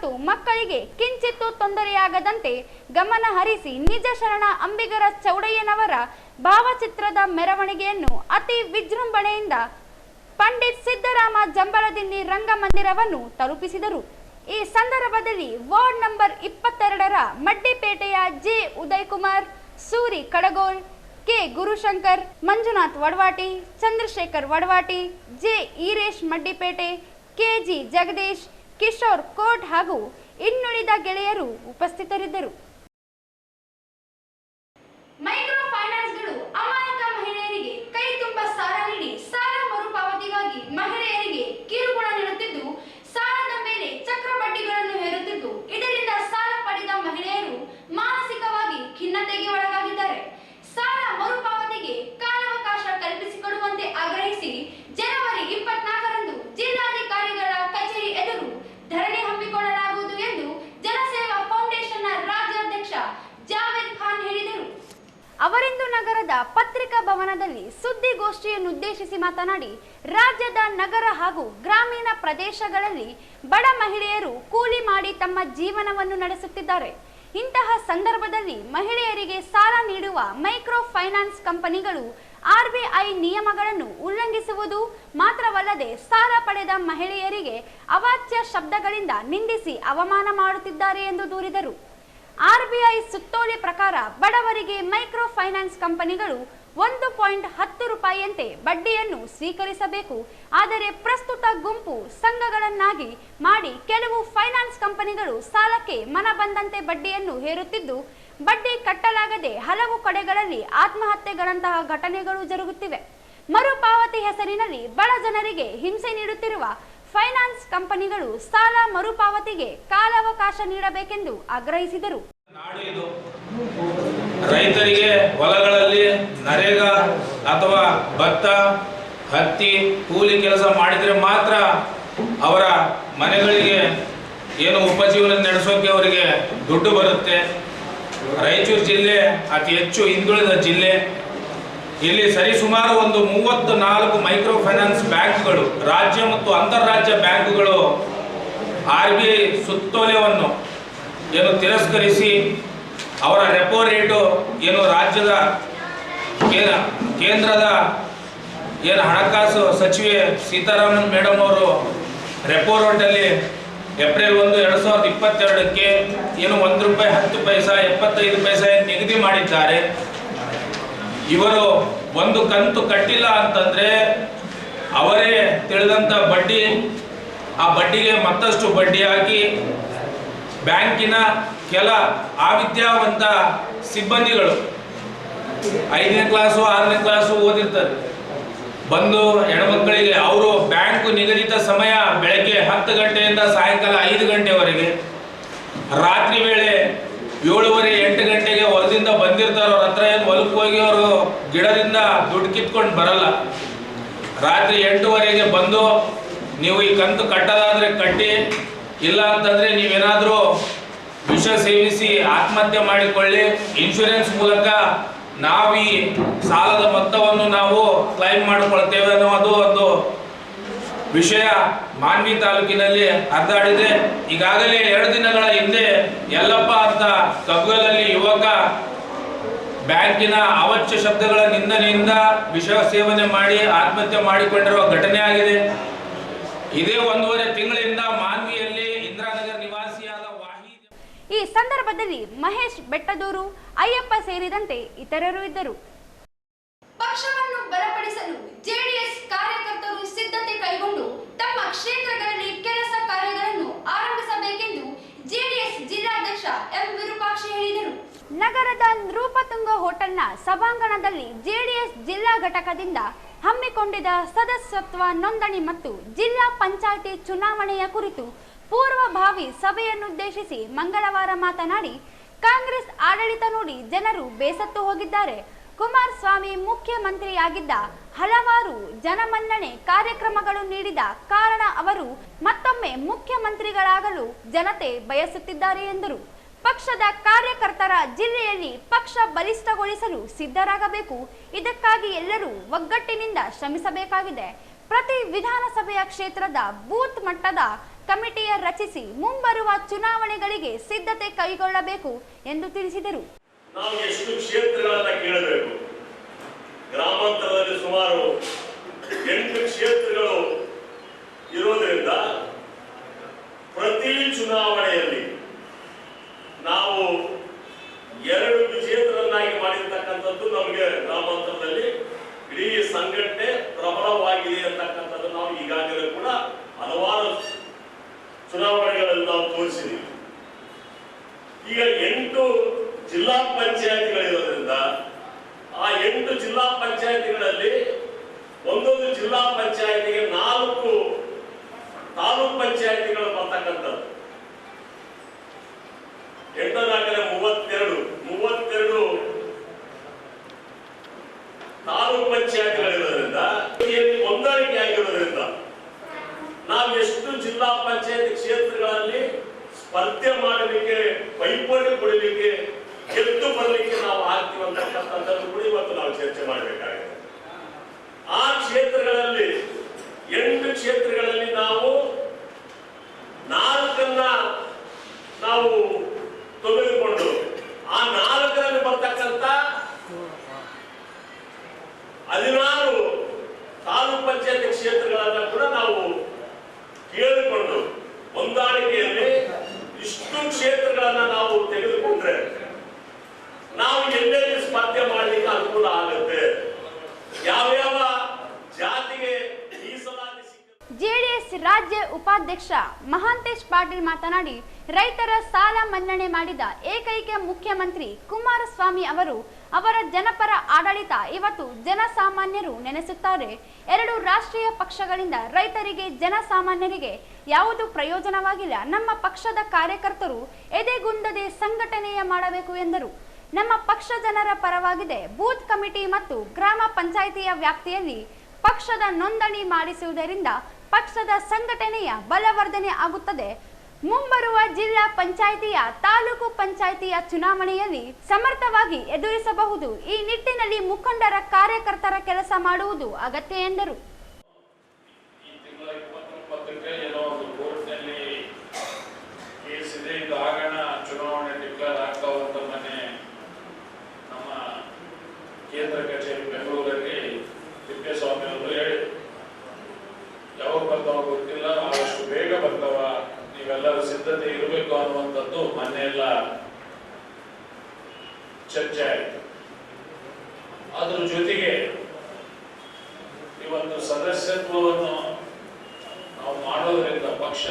ಮತ್ತು ಮಕ್ಕಳಿಗೆ ಕಿಂಚಿತ್ತೂ ತೊಂದರೆಯಾಗದಂತೆ ಗಮನ ಹರಿಸಿ ನಿಜ ಶರಣ ಅಂಬಿಗರ ಚೌಡಯ್ಯನವರ ಭಾವಚಿತ್ರದ ಮೆರವಣಿಗೆಯನ್ನು ಅತಿ ವಿಜೃಂಭಣೆಯಿಂದ ಪಂಡಿತ್ ಸಿದ್ದರಾಮ ಜಂಬಲದಿನ್ನಿ ರಂಗಮಂದಿರವನ್ನು ತಲುಪಿಸಿದರು. ಈ ಸಂದರ್ಭದಲ್ಲಿ ವಾರ್ಡ್ ನಂಬರ್ 22ರ ಮಡ್ಡಿಪೇಟೆಯ J Udayakumar, Suri Kadagol, K Gurushankar, Manjunath Vadavati, Chandrashekar Vadavati, J Eresh Maddipete, KG Jagadish, Kishore Kot ಹಾಗೂ ಇನ್ನುಳಿದ ಗೆಳೆಯರು ಉಪಸ್ಥಿತರಿದ್ದರು. ಮೈಕ್ರೋ ಫೈನಾನ್ಸ್ಗಳು ಅಮಾಯಕ ಮಹಿಳೆಯರಿಗೆ ಕೈ ತುಂಬ ಸಾಲ ನೀಡಿ ಸಾಲ ಮರುಪಾವತಿಗಾಗಿ ಮಹಿಳೆಯರಿಗೆ ಕಿರುಕುಳ ನೀಡುತ್ತಿದ್ದು, ಸಾಲದ ಮೇಲೆ ಚಕ್ರ ಬಡ್ಡಿಗಳನ್ನು ಹೇರುತ್ತಿದ್ದು, ಇದರಿಂದ ಸಾಲ ಪಡೆದ ಮಹಿಳೆಯರು ಮಾನಸಿಕವಾಗಿ ಖಿನ್ನತೆಗೆ ಒಳಗಾಗಿದ್ದಾರೆ. ಸಾಲ ಮರುಪಾವತಿಗೆ ಕಾಲಾವಕಾಶ ಕಲ್ಪಿಸಿಕೊಡುವಂತೆ ಆಗ್ರಹಿಸಿ ಜನವರಿ 24ರಂದು ಜಿಲ್ಲಾಧಿಕಾರಿಗಳ ಕಚೇರಿ ಎದುರು ಧರಣಿ ಹಮ್ಮಿಕೊಳ್ಳಲಾಗುವುದು ಎಂದು ಜನಸೇವಾ ಫೌಂಡೇಶನ್ನ ರಾಜ್ಯಾಧ್ಯಕ್ಷ ಜಾವೇದ್ ಖಾನ್ ಹೇಳಿದರು. ಅವರಿಂದು ನಗರದ ಪತ್ರಿಕಾ ಭವನದಲ್ಲಿ ಸುದ್ದಿಗೋಷ್ಠಿಯನ್ನುದ್ದೇಶಿಸಿ ಮಾತನಾಡಿ, ರಾಜ್ಯದ ನಗರ ಹಾಗೂ ಗ್ರಾಮೀಣ ಪ್ರದೇಶಗಳಲ್ಲಿ ಬಡ ಮಹಿಳೆಯರು ಕೂಲಿ ಮಾಡಿ ತಮ್ಮ ಜೀವನವನ್ನು ನಡೆಸುತ್ತಿದ್ದಾರೆ. ಇಂತಹ ಸಂದರ್ಭದಲ್ಲಿ ಮಹಿಳೆಯರಿಗೆ ಸಾಲ ನೀಡುವ ಮೈಕ್ರೋ ಫೈನಾನ್ಸ್ ಕಂಪನಿಗಳು ಆರ್ಬಿಐ ನಿಯಮಗಳನ್ನು ಉಲ್ಲಂಘಿಸುವುದು ಮಾತ್ರವಲ್ಲದೆ ಸಾಲ ಪಡೆದ ಮಹಿಳೆಯರಿಗೆ ಅವಾಚ್ಯ ಶಬ್ದಗಳಿಂದ ನಿಂದಿಸಿ ಅವಮಾನ ಮಾಡುತ್ತಿದ್ದಾರೆ ಎಂದು ದೂರಿದರು. ಆರ್ಬಿಐ ಸುತ್ತೋಲೆ ಪ್ರಕಾರ ಬಡವರಿಗೆ ಮೈಕ್ರೋ ಫೈನಾನ್ಸ್ ಕಂಪನಿಗಳು 1.10 ರೂಪಾಯಿಯಂತೆ ಬಡ್ಡಿಯನ್ನು ಸ್ವೀಕರಿಸಬೇಕು. ಆದರೆ ಪ್ರಸ್ತುತ ಗುಂಪು ಸಂಘಗಳನ್ನಾಗಿ ಮಾಡಿ ಕೆಲವು ಫೈನಾನ್ಸ್ ಕಂಪನಿಗಳು ಸಾಲಕ್ಕೆ ಮನ ಬಂದಂತೆ ಬಡ್ಡಿಯನ್ನು ಹೇರುತ್ತಿದ್ದು, ಬಡ್ಡಿ ಕಟ್ಟಲಾಗದೆ ಹಲವು ಕಡೆಗಳಲ್ಲಿ ಆತ್ಮಹತ್ಯೆಗಳಂತಹ ಘಟನೆಗಳು ಜರುಗುತ್ತಿವೆ. ಮರುಪಾವತಿ ಹೆಸರಿನಲ್ಲಿ ಬಡ ಜನರಿಗೆ ಹಿಂಸೆ ನೀಡುತ್ತಿರುವ ಫೈನಾನ್ಸ್ ಕಂಪನಿಗಳು ಸಾಲ ಮರುಪಾವತಿಗೆ ಕಾಲಾವಕಾಶ ನೀಡಬೇಕೆಂದು ಆಗ್ರಹಿಸಿದರು. ರೈತರಿಗೆ ಹೊಲಗಳಲ್ಲಿ ನರೇಗಾ ಅಥವಾ ಭತ್ತ, ಹತ್ತಿ, ಕೂಲಿ ಕೆಲಸ ಮಾಡಿದರೆ ಮಾತ್ರ ಅವರ ಮನೆಗಳಿಗೆ ಏನು ಉಪಜೀವನ ನಡೆಸೋಕೆ ಅವರಿಗೆ ದುಡ್ಡು ಬರುತ್ತೆ. ರಾಯಚೂರು ಜಿಲ್ಲೆ ಅತಿ ಹೆಚ್ಚು ಹಿಂದುಳಿದ ಜಿಲ್ಲೆ. ಇಲ್ಲಿ ಸರಿಸುಮಾರು ಒಂದು 34 ಮೈಕ್ರೋ ಫೈನಾನ್ಸ್ ಬ್ಯಾಂಕ್ಗಳು, ರಾಜ್ಯ ಮತ್ತು ಅಂತಾರಾಜ್ಯ ಬ್ಯಾಂಕ್ಗಳು RBI ಸುತ್ತೋಲೆಯನ್ನು ಏನು ತಿರಸ್ಕರಿಸಿ ಅವರ ರೆಪೋ ರೇಟು ಏನು ರಾಜ್ಯದ ಕೇಂದ್ರದ ಏನು ಹಣಕಾಸು ಸಚಿವೆ ಸೀತಾರಾಮನ್ ಮೇಡಮ್ ಅವರು ರೆಪೋ ರೇಟಲ್ಲಿ ಏಪ್ರಿಲ್ 1, 2022ಕ್ಕೆ ಏನು ₹1 10 ಪೈಸಾ 75 ಪೈಸಾ ನಿಗದಿ ಮಾಡಿದ್ದಾರೆ. ಇವರು ಒಂದು ಕಂತು ಕಟ್ಟಿಲ್ಲ ಅಂತಂದ್ರೆ ಅವರೇ ತಿಳಿದಂತ ಬಡ್ಡಿ, ಆ ಬಡ್ಡಿಗೆ ಮತ್ತಷ್ಟು ಬಡ್ಡಿ ಹಾಕಿ ಬ್ಯಾಂಕಿನ ಕೆಲ ಅವಿದ್ಯಾವಂತ ಸಿಬ್ಬಂದಿಗಳು 5ನೇ ಕ್ಲಾಸು 6ನೇ ಕ್ಲಾಸು ಓದಿರ್ತಾರೆ, ಬಂದು ಹೆಣ್ಮಕ್ಕಳಿಗೆ ಅವರು ಬ್ಯಾಂಕ್ ನಿಗದಿತ ಸಮಯ ಬೆಳಗ್ಗೆ 10 ಗಂಟೆಯಿಂದ ಸಾಯಂಕಾಲ 5 ಗಂಟೆವರೆಗೆ, ರಾತ್ರಿ ವೇಳೆ 7:30 8 ಗಂಟೆಗೆ ಹೊಲದಿಂದ ಬಂದಿರ್ತಾರೆ. ಅವ್ರ ಹತ್ರ ಏನು ಹೊಲಕ್ಕೆ ಹೋಗಿ ಅವರು ಗಿಡದಿಂದ ದುಡ್ಡು ಕಿತ್ಕೊಂಡು ಬರಲ್ಲ. ರಾತ್ರಿ 8:30ಗೆ ಬಂದು ನೀವು ಈ ಕಂತು ಕಟ್ಟೋದಾದ್ರೆ ಕಟ್ಟಿ, ಇಲ್ಲ ಅಂತಂದ್ರೆ ನೀವೇನಾದರೂ ವಿಷ ಸೇವಿಸಿ ಆತ್ಮಹತ್ಯೆ ಮಾಡಿಕೊಳ್ಳಿ, ಇನ್ಶೂರೆನ್ಸ್ ಮೂಲಕ ನಾವು ಈ ಸಾಲದ ಮೊತ್ತವನ್ನು ನಾವು ಕ್ಲೈಮ್ ಮಾಡಿಕೊಳ್ತೇವೆ ಅನ್ನೋದು ಒಂದು ವಿಷಯ ಮಾನ್ವಿ ತಾಲೂಕಿನಲ್ಲಿ ಹರಿದಾಡಿದೆ. ಈಗಾಗಲೇ 2 ದಿನಗಳ ಹಿಂದೆ ಯಲ್ಲಪ್ಪ ಅಂತ ಕಗ್ಗಲಲ್ಲಿ ಯುವಕ ಬ್ಯಾಂಕಿನ ಅವಾಚ್ಯ ಶಬ್ದಗಳ ನಿಂದನೆಯಿಂದ ವಿಷ ಸೇವನೆ ಮಾಡಿ ಆತ್ಮಹತ್ಯೆ ಮಾಡಿಕೊಂಡಿರುವ ಘಟನೆ ಆಗಿದೆ. ಇದೇ 1.5 ತಿಂಗಳಿಂದ ಮಾನ್ವಿಯಲ್ಲಿ ಇಂದಿರಾನಗರ ನಿವಾಸಿಯಾದ ವಾಹಿ. ಈ ಸಂದರ್ಭದಲ್ಲಿ ಮಹೇಶ್ ಬೆಟ್ಟದೂರು, ಅಯ್ಯಪ್ಪ ಸೇರಿದಂತೆ ಇತರರು ಇದ್ದರು. ಪಕ್ಷವನ್ನು ಬಲಪಡಿಸಲು ಜೆಡಿಎಸ್ ಕಾರ್ಯಕರ್ತರು ಸಿದ್ಧತೆ ಕೈಗೊಂಡು ತಮ್ಮ ಕ್ಷೇತ್ರಗಳಲ್ಲಿ ಕೆಲಸ ಕಾರ್ಯಗಳನ್ನು ಆರಂಭಿಸಬೇಕೆಂದು ಜೆಡಿಎಸ್ ಜಿಲ್ಲಾಧ್ಯಕ್ಷ ಎಂ ವಿರೂಪಾಕ್ಷ ಹೇಳಿದರು. ನಗರದ ನೃಪತುಂಗ ಹೋಟೆಲ್ನ ಸಭಾಂಗಣದಲ್ಲಿ ಜೆಡಿಎಸ್ ಜಿಲ್ಲಾ ಘಟಕದಿಂದ ಹಮ್ಮಿಕೊಂಡಿದ್ದ ಸದಸ್ಯತ್ವ ನೋಂದಣಿ ಮತ್ತು ಜಿಲ್ಲಾ ಪಂಚಾಯಿತಿ ಚುನಾವಣೆಯ ಕುರಿತು ಪೂರ್ವಭಾವಿ ಸಭೆಯನ್ನುದ್ದೇಶಿಸಿ ಮಂಗಳವಾರ ಮಾತನಾಡಿ, ಕಾಂಗ್ರೆಸ್ ಆಡಳಿತ ನೋಡಿ ಜನರು ಬೇಸತ್ತು ಹೋಗಿದ್ದಾರೆ. ಕುಮಾರಸ್ವಾಮಿ ಮುಖ್ಯಮಂತ್ರಿಯಾಗಿದ್ದ ಹಲವಾರು ಜನಮನ್ನಣೆ ಕಾರ್ಯಕ್ರಮಗಳು ನೀಡಿದ ಕಾರಣ ಅವರು ಮತ್ತೊಮ್ಮೆ ಮುಖ್ಯಮಂತ್ರಿಗಳಾಗಲು ಜನತೆ ಬಯಸುತ್ತಿದ್ದಾರೆ ಎಂದರು. ಪಕ್ಷದ ಕಾರ್ಯಕರ್ತರ ಜಿಲ್ಲೆಯಲ್ಲಿ ಪಕ್ಷ ಬಲಿಷ್ಠಗೊಳಿಸಲು ಸಿದ್ಧರಾಗಬೇಕು. ಇದಕ್ಕಾಗಿ ಎಲ್ಲರೂ ಒಗ್ಗಟ್ಟಿನಿಂದ ಶ್ರಮಿಸಬೇಕಾಗಿದೆ. ಪ್ರತಿ ವಿಧಾನಸಭೆಯ ಕ್ಷೇತ್ರದ ಬೂತ್ ಮಟ್ಟದ ಕಮಿಟಿಯ ರಚಿಸಿ ಮುಂಬರುವ ಚುನಾವಣೆಗಳಿಗೆ ಸಿದ್ಧತೆ ಕೈಗೊಳ್ಳಬೇಕು ಎಂದು ತಿಳಿಸಿದರು. ನಾವು ಎಷ್ಟು ಕ್ಷೇತ್ರಗಳನ್ನ ಕೇಳಬೇಕು? ಗ್ರಾಮಾಂತರದಲ್ಲಿ ಸುಮಾರು 8 ಕ್ಷೇತ್ರಗಳು ಇರೋದ್ರಿಂದ ಪ್ರತಿ ಚುನಾವಣೆಯಲ್ಲಿ ನಾವು 2 ವಿಜೇತರನ್ನಾಗಿ ಮಾಡಿರ್ತಕ್ಕಂಥದ್ದು ನಮಗೆ ಗ್ರಾಮಾಂತರದಲ್ಲಿ ಇಡೀ ಸಂಘಟನೆ ಪ್ರಬಲವಾಗಿದೆ ಅಂತಕ್ಕಂಥದ್ದು ನಾವು ಈಗಾಗಲೇ ಕೂಡ ಹಲವಾರು ಚುನಾವಣೆಗಳಲ್ಲಿ ನಾವು ತೋರಿಸಿದ್ದೀವಿ. ಈಗ 8 ಜಿಲ್ಲಾ ಪಂಚಾಯತಿಗಳಿರೋದ್ರಿಂದ ಆ 8 ಜಿಲ್ಲಾ ಪಂಚಾಯತಿಗಳಲ್ಲಿ ಒಂದೊಂದು ಜಿಲ್ಲಾ ಪಂಚಾಯತಿಗೆ 4 ತಾಲೂಕ್ ಪಂಚಾಯತಿಗಳು ಬರ್ತಕ್ಕಂಥದ್ದು. 8 32 ತಾಲೂಕ್ ಪಂಚಾಯತಿಗಳಿರೋದ್ರಿಂದ ಹೊಂದಾಣಿಕೆ ಆಗಿರೋದ್ರಿಂದ ನಾವು ಎಷ್ಟು ಜಿಲ್ಲಾ ಪಂಚಾಯತ್ ಕ್ಷೇತ್ರಗಳಲ್ಲಿ ಸ್ಪರ್ಧೆ ಮಾಡಲಿಕ್ಕೆ, ಪೈಪೋಟಿ ಕೊಡಲಿಕ್ಕೆ, ಗೆದ್ದು ಬರಲಿಕ್ಕೆ ನಾವು ಆಗ್ತೀವಿ ಅಂತಕ್ಕಂಥದ್ದನ್ನು ಕೂಡ ಇವತ್ತು ನಾವು ಚರ್ಚೆ ಮಾಡಬೇಕಾಗಿದೆ. ಆ ಕ್ಷೇತ್ರಗಳಲ್ಲಿ 8 ಕ್ಷೇತ್ರಗಳಲ್ಲಿ ನಾವು 4 ನಾವು ತೆಗೆದುಕೊಂಡು ಆ 4ರಲ್ಲಿ ಬರ್ತಕ್ಕಂಥ 16 ತಾಲೂಕ್ ಪಂಚಾಯತ್ ಕ್ಷೇತ್ರಗಳನ್ನ ಕೂಡ ನಾವು ಕೇಳಿಕೊಂಡು ಹೊಂದಾಣಿಕೆಯಲ್ಲಿ ಇಷ್ಟು ಕ್ಷೇತ್ರಗಳನ್ನ ನಾವು ತೆಗೆದುಕೊಂಡ್ರೆ ನಾವು ಎಲ್ಲೆಲ್ಲಿ ಸ್ಪರ್ಧೆ ಮಾಡಲಿಕ್ಕೆ ಅನುಕೂಲ ಆಗುತ್ತೆ. ಯಾವ್ಯಾವ ಜಾತಿಗೆ ಮೀಸಲಾತಿ ಜೆಡಿಎಸ್ ರಾಜ್ಯ ಉಪಾಧ್ಯಕ್ಷ ಮಹಾಂತೇಶ್ ಪಾಟೀಲ್ ಮಾತನಾಡಿ, ರೈತರ ಸಾಲ ಮನ್ನಣೆ ಮಾಡಿದ ಏಕೈಕ ಮುಖ್ಯಮಂತ್ರಿ ಕುಮಾರಸ್ವಾಮಿ ಅವರು. ಅವರ ಜನಪರ ಆಡಳಿತ ಇವತ್ತು ಜನಸಾಮಾನ್ಯರು ನೆನೆಸುತ್ತಾರೆ. 2 ರಾಷ್ಟ್ರೀಯ ಪಕ್ಷಗಳಿಂದ ರೈತರಿಗೆ, ಜನಸಾಮಾನ್ಯರಿಗೆ ಯಾವುದು ಪ್ರಯೋಜನವಾಗಿಲ್ಲ. ನಮ್ಮ ಪಕ್ಷದ ಕಾರ್ಯಕರ್ತರು ಎದೆಗುಂದದೆ ಸಂಘಟನೆಯ ಮಾಡಬೇಕು ಎಂದರು. ನಮ್ಮ ಪಕ್ಷ ಜನರ ಪರವಾಗಿದೆ. ಬೂತ್ ಕಮಿಟಿ ಮತ್ತು ಗ್ರಾಮ ಪಂಚಾಯಿತಿಯ ವ್ಯಾಪ್ತಿಯಲ್ಲಿ ಪಕ್ಷದ ನೋಂದಣಿ ಮಾಡಿಸುವುದರಿಂದ ಪಕ್ಷದ ಸಂಘಟನೆಯ ಬಲವರ್ಧನೆ ಆಗುತ್ತದೆ. ಮುಂಬರುವ ಜಿಲ್ಲಾ ಪಂಚಾಯಿತಿಯ, ತಾಲೂಕು ಪಂಚಾಯಿತಿಯ ಚುನಾವಣೆಯಲ್ಲಿ ಸಮರ್ಥವಾಗಿ ಎದುರಿಸಬಹುದು. ಈ ನಿಟ್ಟಿನಲ್ಲಿ ಮುಖಂಡರ, ಕಾರ್ಯಕರ್ತರ ಕೆಲಸ ಮಾಡುವುದು ಅಗತ್ಯ ಎಂದರು. ಚುನಾವಣೆ ಡಿಕ್ಲೇರ್ ಆಗ್ತಾವಂತ ಮೊನ್ನೆ ನಮ್ಮ ಕೇಂದ್ರ ಕಚೇರಿ ಬೆಂಗಳೂರಲ್ಲಿ ತಿಪ್ಪೇಸ್ವಾಮಿ ಅವರು ಹೇಳಿ, ಯಾವಾಗ ಬರ್ತಾವ ಗೊತ್ತಿಲ್ಲ, ಆದಷ್ಟು ಬೇಗ ಬರ್ತಾವ, ನೀವೆಲ್ಲರೂ ಸಿದ್ಧತೆ ಇರಬೇಕು ಅನ್ನುವಂಥದ್ದು ಮೊನ್ನೆ ಎಲ್ಲ ಚರ್ಚೆ ಆಯಿತು. ಅದ್ರ ಜೊತೆಗೆ ಇವತ್ತು ಸದಸ್ಯತ್ವವನ್ನು ನಾವು ಮಾಡೋದ್ರಿಂದ ಪಕ್ಷ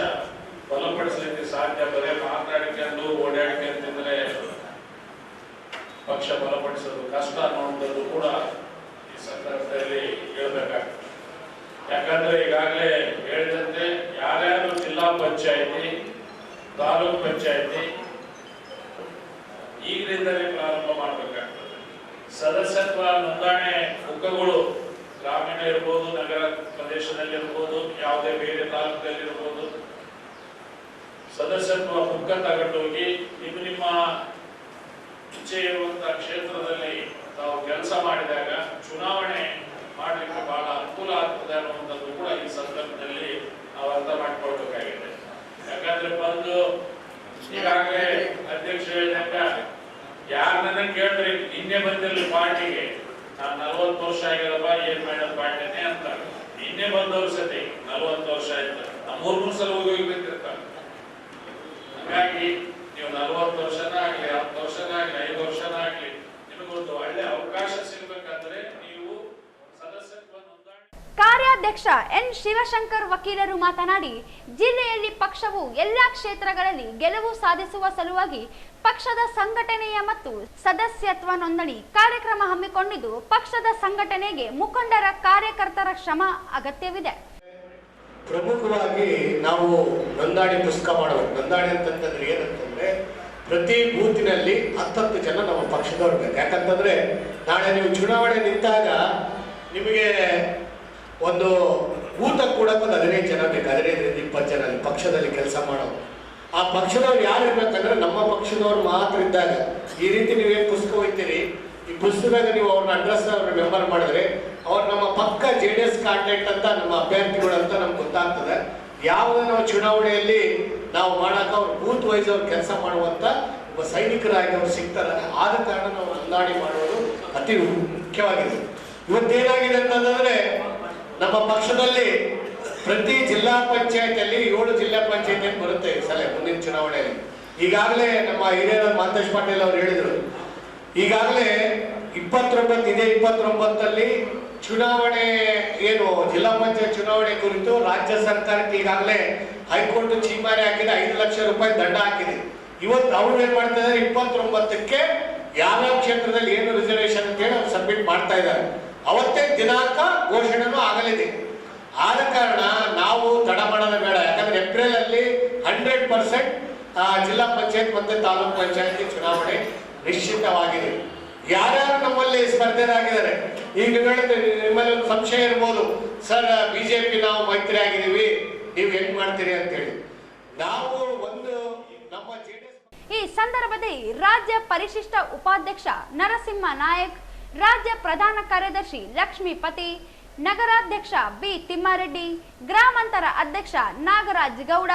ಬಲಪಡಿಸಲಿಕ್ಕೆ ಸಾಧ್ಯ. ಬರೇ ಮಾತನಾಡಿಕೊಂಡು ಓಡಾಡಿಕೊಂಡ್ರೆ ಪಕ್ಷ ಬಲಪಡಿಸೋದು ಕಷ್ಟ ಅನ್ನುವಂಥದ್ದು ಕೂಡ ಈ ಸಂದರ್ಭದಲ್ಲಿ ಹೇಳ್ಬೇಕಾಗ್ತದೆ. ಯಾಕಂದ್ರೆ ಈಗಾಗಲೇ ಹೇಳಿದಂತೆ ಯಾರ್ಯಾರು ಜಿಲ್ಲಾ ಪಂಚಾಯಿತಿ, ತಾಲೂಕ್ ಪಂಚಾಯಿತಿ ಈಗಲಿಂದಲೇ ಪ್ರಾರಂಭ ಮಾಡಬೇಕಾಗ್ತದೆ. ಸದಸ್ಯತ್ವ ನೋಂದಣಿ ಮುಖಗಳು ಗ್ರಾಮೀಣ ಇರ್ಬೋದು, ನಗರ ಪ್ರದೇಶದಲ್ಲಿರ್ಬೋದು, ಯಾವುದೇ ಬೇರೆ ತಾಲೂಕಲ್ಲಿರ್ಬೋದು, ಸದಸ್ಯತ್ವ ಮುಖ ತಗೊಂಡೋಗಿ ನಿಮ್ಮ ಇಚ್ಛೆ ಇರುವಂತಹ ಕ್ಷೇತ್ರದಲ್ಲಿ ತಾವು ಕೆಲಸ ಮಾಡಿದಾಗ ಚುನಾವಣೆ ಮಾಡಲಿಕ್ಕೆ ಬಹಳ ಅನುಕೂಲ ಆಗ್ತದೆ ಅನ್ನುವಂಥದ್ದು ಕೂಡ ಈ ಸಂದರ್ಭದಲ್ಲಿ ನಾವು ಅರ್ಥ ಮಾಡಿಕೊಳ್ಬೇಕಾಗಿದೆ. ಯಾಕಂದ್ರೆ ಬಂದು ಈಗಾಗಲೇ ಅಧ್ಯಕ್ಷ ಹೇಳಿದಾಗ ಯಾರನ್ನ ಕೇಳಿದ್ರೆ ನಿನ್ನೆ ಬಂದಿರಲಿ ಪಾರ್ಟಿಗೆ, ನಾನು 40 ವರ್ಷ ಆಗಿರಪ್ಪ, ಏನ್ ಮಾಡೋದು ಪಾರ್ಟಿನೇ ಅಂತಾರೆ. ನಿನ್ನೆ ಬಂದವ್ರ ಸತಿ 40 ವರ್ಷ ಆಯ್ತು, 3 ಸಲ ಹೋಗಿರ್ತಾರೆ. ಹಾಗಾಗಿ ನೀವು 40 ವರ್ಷನ ಆಗ್ಲಿ, 10 ವರ್ಷನ ಆಗ್ಲಿ, 5 ವರ್ಷನ ಆಗ್ಲಿ, ನಿಮಗೊಂದು ಒಳ್ಳೆ ಅವಕಾಶ ಸಿಗ್ಬೇಕಂದ್ರೆ ನೀವು ಸದಸ್ಯತ್ವ ನೋಂದಣಿ. ಕಾರ್ಯಾಧ್ಯಕ್ಷ ಎನ್ ಶಿವಶಂಕರ್ ವಕೀಲರು ಮಾತನಾಡಿ, ಜಿಲ್ಲೆಯಲ್ಲಿ ಪಕ್ಷವು ಎಲ್ಲಾ ಕ್ಷೇತ್ರಗಳಲ್ಲಿ ಗೆಲುವು ಸಾಧಿಸುವ ಸಲುವಾಗಿ ಪಕ್ಷದ ಸಂಘಟನೆಯ ಮತ್ತು ಸದಸ್ಯತ್ವ ನೋಂದಣಿ ಕಾರ್ಯಕ್ರಮ ಹಮ್ಮಿಕೊಂಡಿದ್ದು, ಪಕ್ಷದ ಸಂಘಟನೆಗೆ ಮುಖಂಡರ, ಕಾರ್ಯಕರ್ತರ ಶ್ರಮ ಅಗತ್ಯವಿದೆ. ಪ್ರಮುಖವಾಗಿ ನಾವು ನೋಂದಣಿ ಪುಸ್ತಕ ಮಾಡಬೇಕು. ನೋಂದಣಿ ಅಂತಂದ್ರೆ ಏನಂತಂದ್ರೆ ಪ್ರತಿ ಬೂತಿನಲ್ಲಿ 10 ಜನ ನಮ್ಮ ಪಕ್ಷದವ್ರು ಬೇಕು. ಯಾಕಂತಂದ್ರೆ ನಾಳೆ ನೀವು ಚುನಾವಣೆ ನಿಂತಾಗ ನಿಮಗೆ ಒಂದು ಬೂತ್ ಕೂಡ ಒಂದು 15 ಜನ ಬೇಕು. 15ರಿಂದ 20 ಜನ ಪಕ್ಷದಲ್ಲಿ ಕೆಲಸ ಮಾಡೋದು. ಆ ಪಕ್ಷದವ್ರು ಯಾರು ಇರ್ಬೇಕಂದ್ರೆ ನಮ್ಮ ಪಕ್ಷದವ್ರು ಮಾತ್ರ ಇದ್ದಾಗ. ಈ ರೀತಿ ನೀವೇನು ಪುಸ್ತಕ ಹೋಗ್ತೀರಿ, ಈ ಪುಸ್ತಕದಾಗ ನೀವು ಅವ್ರನ್ನ ಅಡ್ರೆಸ್ ಅವ್ರ ಮೆಂಬರ್ ಮಾಡಿದ್ರೆ ಅವ್ರು ನಮ್ಮ ಪಕ್ಕ JDS ಕಾಂಟ್ಯಾಕ್ಟ್ ಅಂತ ನಮ್ಮ ಅಭ್ಯರ್ಥಿಗಳು ಅಂತ ನಮ್ಗೆ ಗೊತ್ತಾಗ್ತದೆ. ಯಾವುದೇ ನಾವು ಚುನಾವಣೆಯಲ್ಲಿ ನಾವು ಮಾಡಕ್ಕೆ ಅವ್ರು ಬೂತ್ ವೈಸ್ ಅವ್ರು ಕೆಲಸ ಮಾಡುವಂತ ಒಬ್ಬ ಸೈನಿಕರಾಗಿ ಅವ್ರು ಸಿಗ್ತಾರೆ. ಆದ ಕಾರಣ ನಾವು ಹೊಂದಾಣಿ ಮಾಡೋದು ಅತಿ ಮುಖ್ಯವಾಗಿದೆ. ಇವತ್ತೇನಾಗಿದೆ ಅಂತಂದ್ರೆ ನಮ್ಮ ಪಕ್ಷದಲ್ಲಿ ಪ್ರತಿ ಜಿಲ್ಲಾ ಪಂಚಾಯತಿಯಲ್ಲಿ 7 ಜಿಲ್ಲಾ ಪಂಚಾಯತಿ ಬರುತ್ತೆ ಈ ಸಲ ಮುಂದಿನ ಚುನಾವಣೆಯಲ್ಲಿ. ಈಗಾಗಲೇ ನಮ್ಮ ಹಿರಿಯರ ಮಾಂತೇಶ್ ಪಾಟೀಲ್ ಅವರು ಹೇಳಿದರು, ಈಗಾಗಲೇ 29 ಚುನಾವಣೆ ಏನು ಜಿಲ್ಲಾ ಪಂಚಾಯತ್ ಚುನಾವಣೆ ಕುರಿತು ರಾಜ್ಯ ಸರ್ಕಾರಕ್ಕೆ ಈಗಾಗಲೇ ಹೈಕೋರ್ಟ್ ಚೀಮಾರಿ ಹಾಕಿದೆ, 5 ಲಕ್ಷ ರೂಪಾಯಿ ದಂಡ ಹಾಕಿದೆ. ಇವತ್ತು ಅವ್ರು ಏನ್ ಮಾಡ್ತಾ ಇದ್ದಾರೆ, 29ಕ್ಕೆ ಯಾವ್ಯಾವ ಕ್ಷೇತ್ರದಲ್ಲಿ ಏನು ರಿಸರ್ವೇಶನ್ ಅಂತ ಹೇಳಿ ಅವ್ರು ಸಬ್ಮಿಟ್ ಮಾಡ್ತಾ ಇದ್ದಾರೆ. ಅವತ್ತೇ ದಿನಾಂಕ ಘೋಷಣೆನೂ ಆಗಲಿದೆ. ಆದ ಕಾರಣ ನಾವು ತಡ ಮಾಡೋದು ಬೇಡ. ಯಾಕಂದ್ರೆ ಏಪ್ರಿಲ್ ಅಲ್ಲಿ 100% ಜಿಲ್ಲಾ ಪಂಚಾಯತ್ ಮತ್ತೆ ತಾಲೂಕ್ ಪಂಚಾಯತ್ ಚುನಾವಣೆ ನಿಶ್ಚಿತವಾಗಿದೆ. ಯಾರ್ಯಾರು ನಮ್ಮಲ್ಲಿ ಸ್ಪರ್ಧೆರಾಗಿದ್ದಾರೆ, ಈಗ ನಿಮ್ಮಲ್ಲಿ ಒಂದು ಸಂಶಯ ಇರ್ಬೋದು, ಸರ್ ಬಿಜೆಪಿ ನಾವು ಮೈತ್ರಿ ಆಗಿದ್ದೀವಿ, ನೀವು ಹೆಂಗ್ ಮಾಡ್ತೀರಿ ಅಂತ ಹೇಳಿ. ನಾವು ಒಂದು ನಮ್ಮ ಈ ಸಂದರ್ಭದಲ್ಲಿ ರಾಜ್ಯ ಪರಿಶಿಷ್ಟ ಉಪಾಧ್ಯಕ್ಷ ನರಸಿಂಹ ನಾಯಕ್, ರಾಜ್ಯ ಪ್ರಧಾನ ಕಾರ್ಯದರ್ಶಿ ಲಕ್ಷ್ಮೀಪತಿ, ನಗರಾಧ್ಯಕ್ಷ ಬಿ ತಿಮ್ಮಾರೆಡ್ಡಿ, ಗ್ರಾಮಾಂತರ ಅಧ್ಯಕ್ಷ ನಾಗರಾಜ್ ಗೌಡ,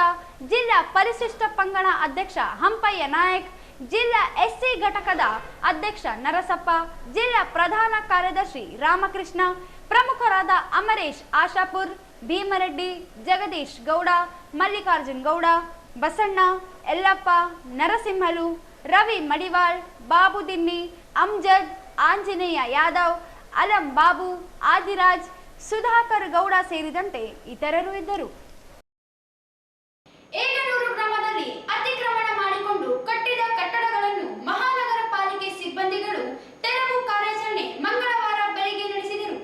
ಜಿಲ್ಲಾ ಪರಿಶಿಷ್ಟ ಪಂಗಡ ಅಧ್ಯಕ್ಷ ಹಂಪಯ್ಯ ನಾಯಕ್, ಜಿಲ್ಲಾ ಎಸ್ಸಿ ಘಟಕದ ಅಧ್ಯಕ್ಷ ನರಸಪ್ಪ, ಜಿಲ್ಲಾ ಪ್ರಧಾನ ಕಾರ್ಯದರ್ಶಿ ರಾಮಕೃಷ್ಣ, ಪ್ರಮುಖರಾದ ಅಮರೇಶ್ ಆಶಾಪುರ್, ಭೀಮರೆಡ್ಡಿ, ಜಗದೀಶ್ ಗೌಡ, ಮಲ್ಲಿಕಾರ್ಜುನ್ ಗೌಡ, ಬಸಣ್ಣ, ಯಲ್ಲಪ್ಪ, ನರಸಿಂಹಲು, ರವಿ ಮಡಿವಾಳ್, ಬಾಬು ದಿನ್ನಿ, ಅಮ್ಜದ್, ಆಂಜನೇಯ ಯಾದವ್, ಅಲಂ ಬಾಬು, ಆದಿರಾಜ್, ಸುಧಾಕರ್ ಗೌಡ ಸೇರಿದಂತೆ ಇತರರು ಇದ್ದರು. ಏಗನೂರು ಗ್ರಾಮದಲ್ಲಿ ಅತಿಕ್ರಮಣ ಮಾಡಿಕೊಂಡು ಕಟ್ಟಿದ ಕಟ್ಟಡಗಳನ್ನು ಮಹಾನಗರ ಪಾಲಿಕೆ ಸಿಬ್ಬಂದಿಗಳು ತೆರವು ಕಾರ್ಯಾಚರಣೆ ಮಂಗಳವಾರ ಬೆಳಗ್ಗೆ ನಡೆಸಿದರು.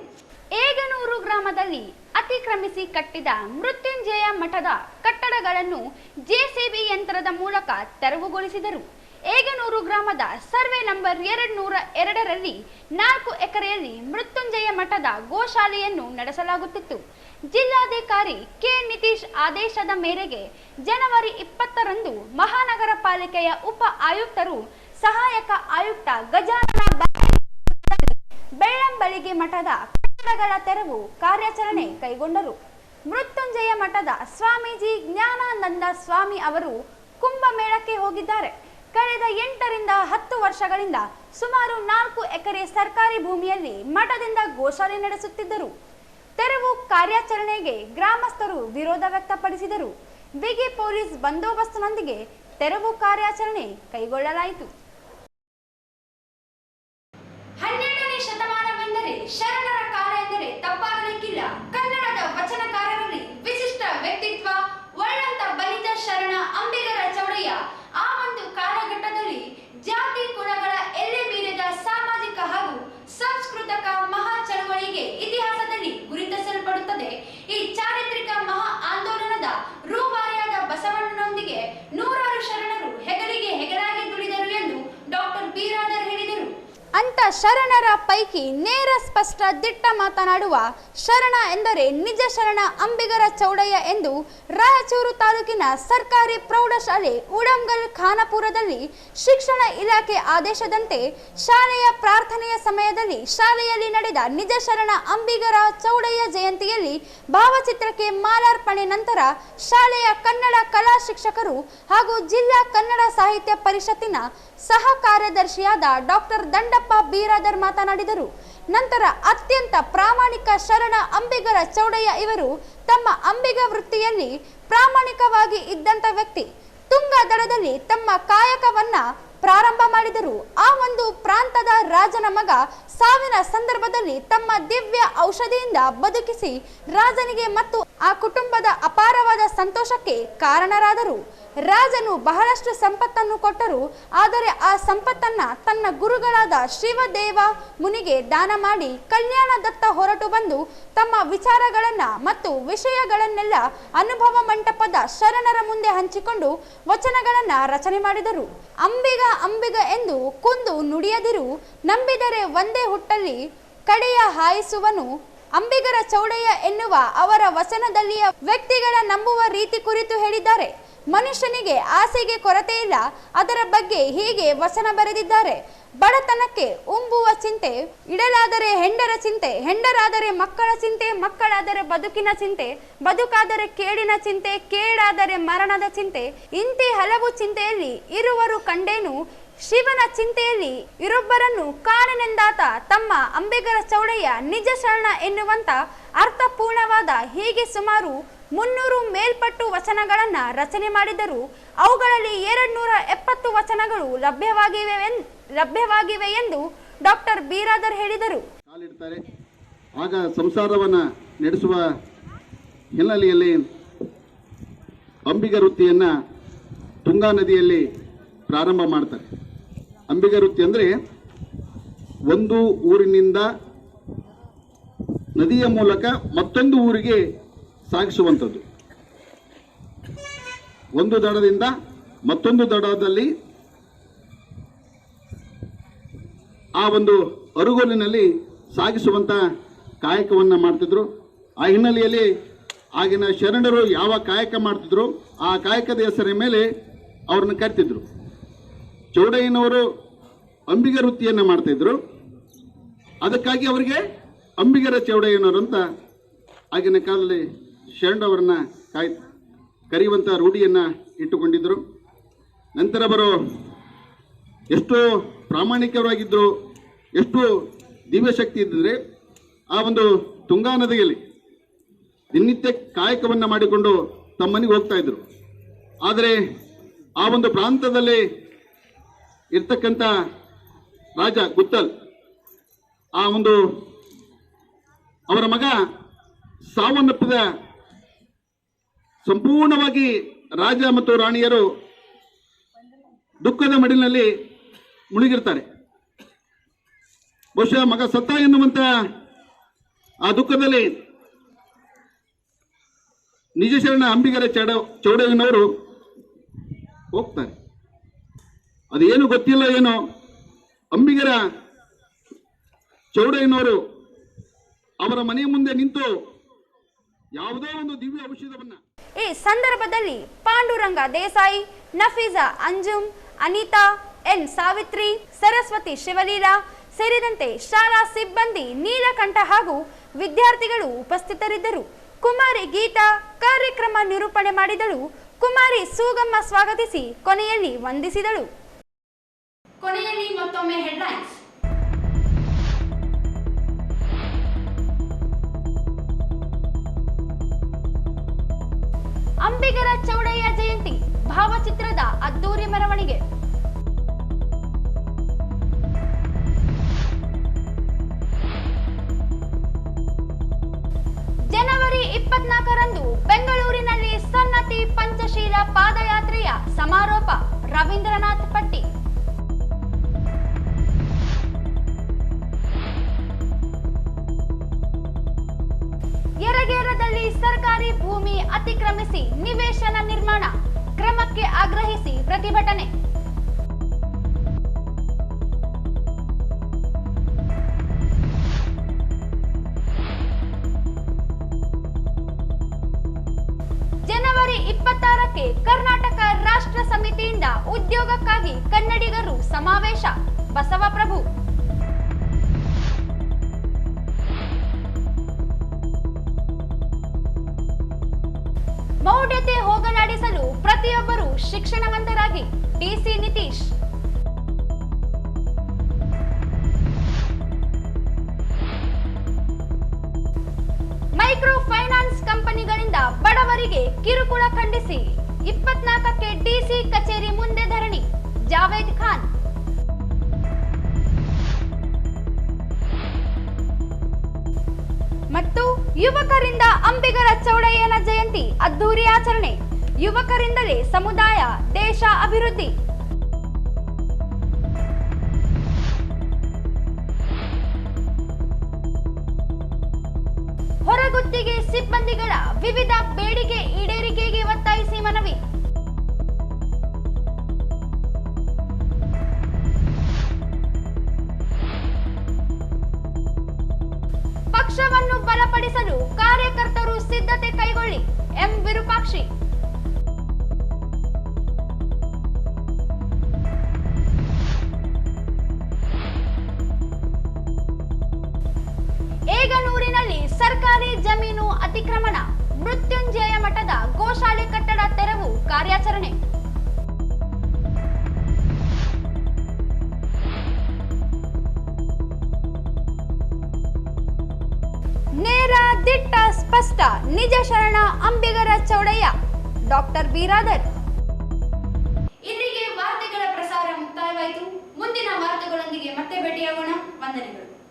ಏಗನೂರು ಗ್ರಾಮದಲ್ಲಿ ಅತಿಕ್ರಮಿಸಿ ಕಟ್ಟಿದ ಮೃತ್ಯುಂಜಯ ಮಠದ ಕಟ್ಟಡಗಳನ್ನು ಜೆಸಿಬಿ ಯಂತ್ರದ ಮೂಲಕ ತೆರವುಗೊಳಿಸಿದರು. ಏಗನೂರು ಗ್ರಾಮದ ಸರ್ವೆ ನಂಬರ್ 202ರಲ್ಲಿ 4 ಎಕರೆಯಲ್ಲಿ ಮೃತ್ಯುಂಜಯ ಮಠದ ಗೋಶಾಲೆಯನ್ನು ನಡೆಸಲಾಗುತ್ತಿತ್ತು. ಜಿಲ್ಲಾಧಿಕಾರಿ ಕೆ ನಿತೀಶ್ ಆದೇಶದ ಮೇರೆಗೆ ಜನವರಿ 20ರಂದು ಮಹಾನಗರ ಪಾಲಿಕೆಯ ಉಪ ಆಯುಕ್ತರು ಸಹಾಯಕ ಆಯುಕ್ತ ಗಜಾನನ ಬೆಳ್ಳಂಬಳಿಗೆ ಮಠದ ಕಟ್ಟಡಗಳ ತೆರವು ಕಾರ್ಯಾಚರಣೆ ಕೈಗೊಂಡರು. ಮೃತ್ಯುಂಜಯ ಮಠದ ಸ್ವಾಮೀಜಿ ಜ್ಞಾನಾನಂದ ಸ್ವಾಮಿ ಅವರು ಕುಂಭಮೇಳಕ್ಕೆ ಹೋಗಿದ್ದಾರೆ. ಕಳೆದ 8 ರಿಂದ 10 ವರ್ಷಗಳಿಂದ ಸುಮಾರು 4 ಎಕರೆ ಸರ್ಕಾರಿ ಭೂಮಿಯಲ್ಲಿ ಮಠದಿಂದ ಗೋಶಾಲೆ ನಡೆಸುತ್ತಿದ್ದರು. ತೆರವು ಕಾರ್ಯಾಚರಣೆಗೆ ಗ್ರಾಮಸ್ಥರು ವಿರೋಧ ವ್ಯಕ್ತಪಡಿಸಿದರು. ಬಿಗಿ ಪೊಲೀಸ್ ಬಂದೋಬಸ್ತ್ನೊಂದಿಗೆ ತೆರವು ಕಾರ್ಯಾಚರಣೆ ಕೈಗೊಳ್ಳಲಾಯಿತು. 12ನೇ ಶತಮಾನವೆಂದರೆ ಶರಣರ ಕಾಲ ಎಂದರೆ ತಪ್ಪಾಗಲಿಕ್ಕಿಲ್ಲ. ಕನ್ನಡದ ವಚನಕಾರರಲ್ಲಿ ವಿಶಿಷ್ಟ ವ್ಯಕ್ತಿತ್ವ ಒಳ್ಳಂತ ಬಲಿತ ಶರಣ ಅಂಬಿಗರ ಚೌಡಯ್ಯ ಆ ಒಂದು ಕಾಲಘಟ್ಟದಲ್ಲಿ ಜಾತಿ ಕುಲಗಳ ಎಲ್ಲೆ ಮೀರಿದ ಸಾಮಾಜಿಕ ಹಾಗೂ ಸಾಂಸ್ಕೃತಿಕ ಮಹಾ ಚಳವಳಿಗೆ ಇತಿಹಾಸದಲ್ಲಿ ಗುರುತಿಸಲ್ಪಡುತ್ತದೆ. ಈ ಚಾರಿತ್ರಿಕ ಮಹಾ ಆಂದೋಲನದ ರೂವಾರಿಯಾದ ಬಸವಣ್ಣನೊಂದಿಗೆ 100 ಶರಣರು ಹೆಗಲಿಗೆ ಹೆಗಲಾಗಿ ದುಡಿದರು ಎಂದು ಡಾಕ್ಟರ್ ಬಿರಾದರ್ ಹೇಳಿದರು. ಅಂತ ಶರಣರ ಪೈಕಿ ನೇರ ಸ್ಪಷ್ಟ ದಿಟ್ಟ ಮಾತನಾಡುವ ಶರಣ ಎಂದರೆ ನಿಜ ಶರಣ ಅಂಬಿಗರ ಚೌಡಯ್ಯ ಎಂದು ರಾಯಚೂರು ತಾಲೂಕಿನ ಸರ್ಕಾರಿ ಪ್ರೌಢಶಾಲೆ ಉಡಂಗಲ್ ಖಾನಾಪುರದಲ್ಲಿ ಶಿಕ್ಷಣ ಇಲಾಖೆ ಆದೇಶದಂತೆ ಶಾಲೆಯ ಪ್ರಾರ್ಥನೆಯ ಸಮಯದಲ್ಲಿ ಶಾಲೆಯಲ್ಲಿ ನಡೆದ ನಿಜ ಶರಣ ಅಂಬಿಗರ ಚೌಡಯ್ಯ ಜಯಂತಿಯಲ್ಲಿ ಭಾವಚಿತ್ರಕ್ಕೆ ಮಾಲಾರ್ಪಣೆ ನಂತರ ಶಾಲೆಯ ಕನ್ನಡ ಕಲಾ ಶಿಕ್ಷಕರು ಹಾಗೂ ಜಿಲ್ಲಾ ಕನ್ನಡ ಸಾಹಿತ್ಯ ಪರಿಷತ್ತಿನ ಸಹ ಕಾರ್ಯದರ್ಶಿಯಾದ ಡಾಕ್ಟರ್ ದಂಡಪ್ಪ ಬಿರಾದರ್ ಮಾತನಾಡಿದರು. ನಂತರ ಅತ್ಯಂತ ಪ್ರಾಮಾಣಿಕ ಶರಣ ಅಂಬಿಗರ ಚೌಡಯ್ಯ ಇವರು ತಮ್ಮ ಅಂಬಿಗ ವೃತ್ತಿಯಲ್ಲಿ ಪ್ರಾಮಾಣಿಕವಾಗಿ ಇದ್ದಂತ ವ್ಯಕ್ತಿ. ತುಂಗ ದಡದಲ್ಲಿ ತಮ್ಮ ಕಾಯಕವನ್ನ ಪ್ರಾರಂಭ ಮಾಡಿದರು. ಆ ಒಂದು ಪ್ರಾಂತದ ರಾಜನ ಮಗ ಸಾವಿನ ಸಂದರ್ಭದಲ್ಲಿ ತಮ್ಮ ದಿವ್ಯ ಔಷಧಿಯಿಂದ ಬದುಕಿಸಿ ರಾಜನಿಗೆ ಮತ್ತು ಆ ಕುಟುಂಬದ ಅಪಾರವಾದ ಸಂತೋಷಕ್ಕೆ ಕಾರಣರಾದರು. ರಾಜನು ಬಹಳಷ್ಟು ಸಂಪತ್ತನ್ನು ಕೊಟ್ಟರು, ಆದರೆ ಆ ಸಂಪತ್ತನ್ನ ತನ್ನ ಗುರುಗಳಾದ ಶಿವದೇವ ಮುನಿಗೆ ದಾನ ಮಾಡಿ ಕಲ್ಯಾಣದತ್ತ ಹೊರಟು ಬಂದು ತಮ್ಮ ವಿಚಾರಗಳನ್ನ ಮತ್ತು ವಿಷಯಗಳನ್ನೆಲ್ಲ ಅನುಭವ ಮಂಟಪದ ಶರಣರ ಮುಂದೆ ಹಂಚಿಕೊಂಡು ವಚನಗಳನ್ನ ರಚನೆ ಮಾಡಿದರು. ಅಂಬಿಗ ಅಂಬಿಗ ಎಂದು ಕುಂದು ನುಡಿಯದಿರು, ನಂಬಿದರೆ ಒಂದೇ ಹುಟ್ಟಲ್ಲಿ ಕಡೆಯ ಹಾಯಿಸುವನು. ಅಂಬಿಗರ ಚೌಡಯ್ಯ ಎನ್ನುವ ಅವರ ವಚನದಲ್ಲಿಯ ವ್ಯಕ್ತಿಗಳ ನಂಬುವ ರೀತಿ ಕುರಿತು ಹೇಳಿದ್ದಾರೆ. ಮನುಷ್ಯನಿಗೆ ಆಸೆಗೆ ಕೊರತೆ ಇಲ್ಲ, ಅದರ ಬಗ್ಗೆ ಹೀಗೆ ವಚನ ಬರೆದಿದ್ದಾರೆ. ಬಡತನಕ್ಕೆ ಉಂಬುವ ಚಿಂತೆ, ಇಡಲಾದರೆ ಹೆಂಡರ ಚಿಂತೆ, ಹೆಂಡರಾದರೆ ಮಕ್ಕಳ ಚಿಂತೆ, ಮಕ್ಕಳಾದರೆ ಬದುಕಿನ ಚಿಂತೆ, ಬದುಕಾದರೆ ಕೇಡಿನ ಚಿಂತೆ, ಕೇಡಾದರೆ ಮರಣದ ಚಿಂತೆ. ಇಂತಿ ಹಲವು ಚಿಂತೆಯಲ್ಲಿ ಇರುವರು ಕಂಡೇನು, ಶಿವನ ಚಿಂತೆಯಲ್ಲಿ ಇರೊಬ್ಬರನ್ನು ಕಾಣನೆಂದಾತ. ತಮ್ಮ ಅಂಬಿಗರ ಚೌಡಯ್ಯ ನಿಜ ಶರಣ ಎನ್ನುವಂತ ಅರ್ಥಪೂರ್ಣವಾದ ಹೀಗೆ ಸುಮಾರು 300 ಮೇಲ್ಪಟ್ಟು ವಚನಗಳನ್ನು ರಚನೆ ಮಾಡಿದರು. ಅವುಗಳಲ್ಲಿ 270 ವಚನಗಳು ಲಭ್ಯವಾಗಿವೆ ಎಂದು ಡಾಕ್ಟರ್ ಬಿರಾದರ್ ಹೇಳಿದರು. ಕಾಲಿಡ್ತಾರೆ. ಆಗ ಸಂಸಾರವನ್ನು ನಡೆಸುವ ಹಿನ್ನೆಲೆಯಲ್ಲಿ ಅಂಬಿಗ ವೃತ್ತಿಯನ್ನು ತುಂಗಾ ನದಿಯಲ್ಲಿ ಪ್ರಾರಂಭ ಮಾಡ್ತಾರೆ. ಅಂಬಿಗ ವೃತ್ತಿ ಅಂದರೆ ಒಂದು ಊರಿನಿಂದ ನದಿಯ ಮೂಲಕ ಮತ್ತೊಂದು ಊರಿಗೆ ಸಾಗಿಸುವಂಥದ್ದು. ಒಂದು ದಡದಿಂದ ಮತ್ತೊಂದು ದಡದಲ್ಲಿ ಆ ಒಂದು ಅರುಗೋಲಿನಲ್ಲಿ ಸಾಗಿಸುವಂಥ ಕಾಯಕವನ್ನು ಮಾಡ್ತಿದ್ರು. ಆ ಹಿನ್ನೆಲೆಯಲ್ಲಿ ಆಗಿನ ಶರಣರು ಯಾವ ಕಾಯಕ ಮಾಡ್ತಿದ್ರು ಆ ಕಾಯಕದ ಹೆಸರಿನ ಮೇಲೆ ಅವ್ರನ್ನ ಕರಿತಿದ್ರು. ಚೌಡಯ್ಯನವರು ಅಂಬಿಗ ವೃತ್ತಿಯನ್ನು ಮಾಡ್ತಿದ್ರು. ಅದಕ್ಕಾಗಿ ಅವರಿಗೆ ಅಂಬಿಗರ ಚೌಡಯ್ಯನವರು ಅಂತ ಆಗಿನ ಕಾಲದಲ್ಲಿ ಶರಣರವರನ್ನ ಕರೆಯುವಂಥ ರೂಢಿಯನ್ನು ಇಟ್ಟುಕೊಂಡಿದ್ದರು. ನಂತರ ಬರೋ ಎಷ್ಟು ಪ್ರಾಮಾಣಿಕರಾಗಿದ್ದರು, ಎಷ್ಟು ದಿವ್ಯಶಕ್ತಿ ಇದ್ದರೆ ಆ ಒಂದು ತುಂಗಾ ನದಿಯಲ್ಲಿ ದಿನನಿತ್ಯ ಕಾಯಕವನ್ನು ಮಾಡಿಕೊಂಡು ತಮ್ಮ ಮನೆಗೆ ಹೋಗ್ತಾ ಇದ್ರು. ಆದರೆ ಆ ಒಂದು ಪ್ರಾಂತದಲ್ಲಿ ಇರ್ತಕ್ಕಂಥ ರಾಜ ಗುತ್ತಲ್, ಆ ಒಂದು ಅವರ ಮಗ ಸಾವನ್ನಪ್ಪಿದ ಸಂಪೂರ್ಣವಾಗಿ ರಾಜ ಮತ್ತು ರಾಣಿಯರು ದುಃಖದ ಮಡಿಲಿನಲ್ಲಿ ಮುಳುಗಿರ್ತಾರೆ. ಬಹುಶಃ ಮಗ ಸತ್ತ ಎನ್ನುವಂತ ಆ ದುಃಖದಲ್ಲಿ ನಿಜ ಶರಣ ಅಂಬಿಗರ ಚೌಡಯ್ಯನವರು ಹೋಗ್ತಾರೆ. ಅದೇನು ಗೊತ್ತಿಲ್ಲ ಏನೋ, ಅಂಬಿಗರ ಚೌಡಯ್ಯನವರು ಅವರ ಮನೆಯ ಮುಂದೆ ನಿಂತು ಯಾವುದೋ ಒಂದು ದಿವ್ಯ ಔಷಧವನ್ನ. ಈ ಸಂದರ್ಭದಲ್ಲಿ ಪಾಂಡುರಂಗ ದೇಸಾಯಿ, ನಫೀಜಾ ಅಂಜುಮ್, ಅನಿತಾ ಎನ್, ಸಾವಿತ್ರಿ, ಸರಸ್ವತಿ ಶಿವಲೀಲಾ ಸೇರಿದಂತೆ ಶಾಲಾ ಸಿಬ್ಬಂದಿ, ನೀಲಕಂಠ ಹಾಗೂ ವಿದ್ಯಾರ್ಥಿಗಳು ಉಪಸ್ಥಿತರಿದ್ದರು. ಕುಮಾರಿ ಗೀತಾ ಕಾರ್ಯಕ್ರಮ ನಿರೂಪಣೆ ಮಾಡಿದಳು. ಕುಮಾರಿ ಸೂಗಮ್ಮ ಸ್ವಾಗತಿಸಿ ಕೊನೆಯಲ್ಲಿ ವಂದಿಸಿದಳು. ಕೊನೆಯಲ್ಲಿ ಮತ್ತೊಮ್ಮೆ ಹೆಡ್ಲೈನ್ಸ್. ಅಂಬಿಗರ ಚೌಡಯ್ಯ ಜಯಂತಿ ಭಾವಚಿತ್ರದ ಅದ್ದೂರಿ ಮೆರವಣಿಗೆ. ಜನವರಿ 24ರಂದು ಬೆಂಗಳೂರಿನಲ್ಲಿ ಸನ್ನತಿ ಪಂಚಶೀಲ ಪಾದಯಾತ್ರೆಯ ಸಮಾರೋಪ. ರವೀಂದ್ರನಾಥ್ ಪಟ್ಟಿ. ಯರಗೇರದಲ್ಲಿ ಸರ್ಕಾರಿ ಭೂಮಿ ಅತಿಕ್ರಮಿಸಿ ನಿವೇಶನ ನಿರ್ಮಾಣ, ಕ್ರಮಕ್ಕೆ ಆಗ್ರಹಿಸಿ ಪ್ರತಿಭಟನೆ. ಜನವರಿ 26ಕ್ಕೆ ಕರ್ನಾಟಕ ರಾಷ್ಟ್ರ ಸಮಿತಿಯಿಂದ ಉದ್ಯೋಗಕ್ಕಾಗಿ ಕನ್ನಡಿಗರು ಸಮಾವೇಶ. ಬಸವಪ್ರಭು. ಮೌಢ್ಯತೆ ಹೋಗಲಾಡಿಸಲು ಪ್ರತಿಯೊಬ್ಬರು ಶಿಕ್ಷಣವಂತರಾಗಿ. ಡಿಸಿ ನಿತೀಶ್. ಮೈಕ್ರೋ ಫೈನಾನ್ಸ್ ಕಂಪನಿಗಳಿಂದ ಬಡವರಿಗೆ ಕಿರುಕುಳ ಖಂಡಿಸಿ 24ಕ್ಕೆ ಡಿಸಿ ಕಚೇರಿ ಮುಂದೆ ಧರಣಿ. ಜಾವೇದ್ ಖಾನ್. ಮತ್ತು ಯುವಕರಿಂದ ಅಂಬಿಗರ ಚೌಡಯ್ಯನ ಜಯಂತಿ ಅದ್ದೂರಿ ಆಚರಣೆ. ಯುವಕರಿಂದಲೇ ಸಮುದಾಯ, ದೇಶ ಅಭಿವೃದ್ಧಿ. ಹೊರಗುತ್ತಿಗೆ ಸಿಬ್ಬಂದಿಗಳ ವಿವಿಧ ಬೇಡಿಕೆ ಈಡೇರಿಕೆಗೆ ಒತ್ತಾಯಿಸಿ ಮನವಿ. ಪಕ್ಷವನ್ನು ಬಲಪಡಿಸಲು ಕಾರ್ಯಕರ್ತರು ಸಿದ್ಧತೆ ಕೈಗೊಳ್ಳಿ. ಎಂ ವಿರೂಪಾಕ್ಷಿ. ಏಗನೂರಿನಲ್ಲಿ ಸರ್ಕಾರಿ ಜಮೀನು ಅತಿಕ್ರಮಣ, ಮೃತ್ಯುಂಜಯ ಮಠದ ಗೋಶಾಲೆ ಕಟ್ಟಡ ತೆರವು ಕಾರ್ಯಾಚರಣೆ. ನೇರ ದಿಟ್ಟ ಸ್ಪಷ್ಟ ನಿಜ ಶರಣ ಅಂಬಿಗರ ಚೌಡಯ್ಯ, ಡಾಕ್ಟರ್ ಬಿರಾದರ್. ಇಲ್ಲಿಗೆ ವಾರ್ತೆಗಳ ಪ್ರಸಾರ ಮುಕ್ತಾಯವಾಯಿತು. ಮುಂದಿನ ವಾರ್ತೆಗಳೊಂದಿಗೆ ಮತ್ತೆ ಭೇಟಿಯಾಗೋಣ. ವಂದನೆಗಳು.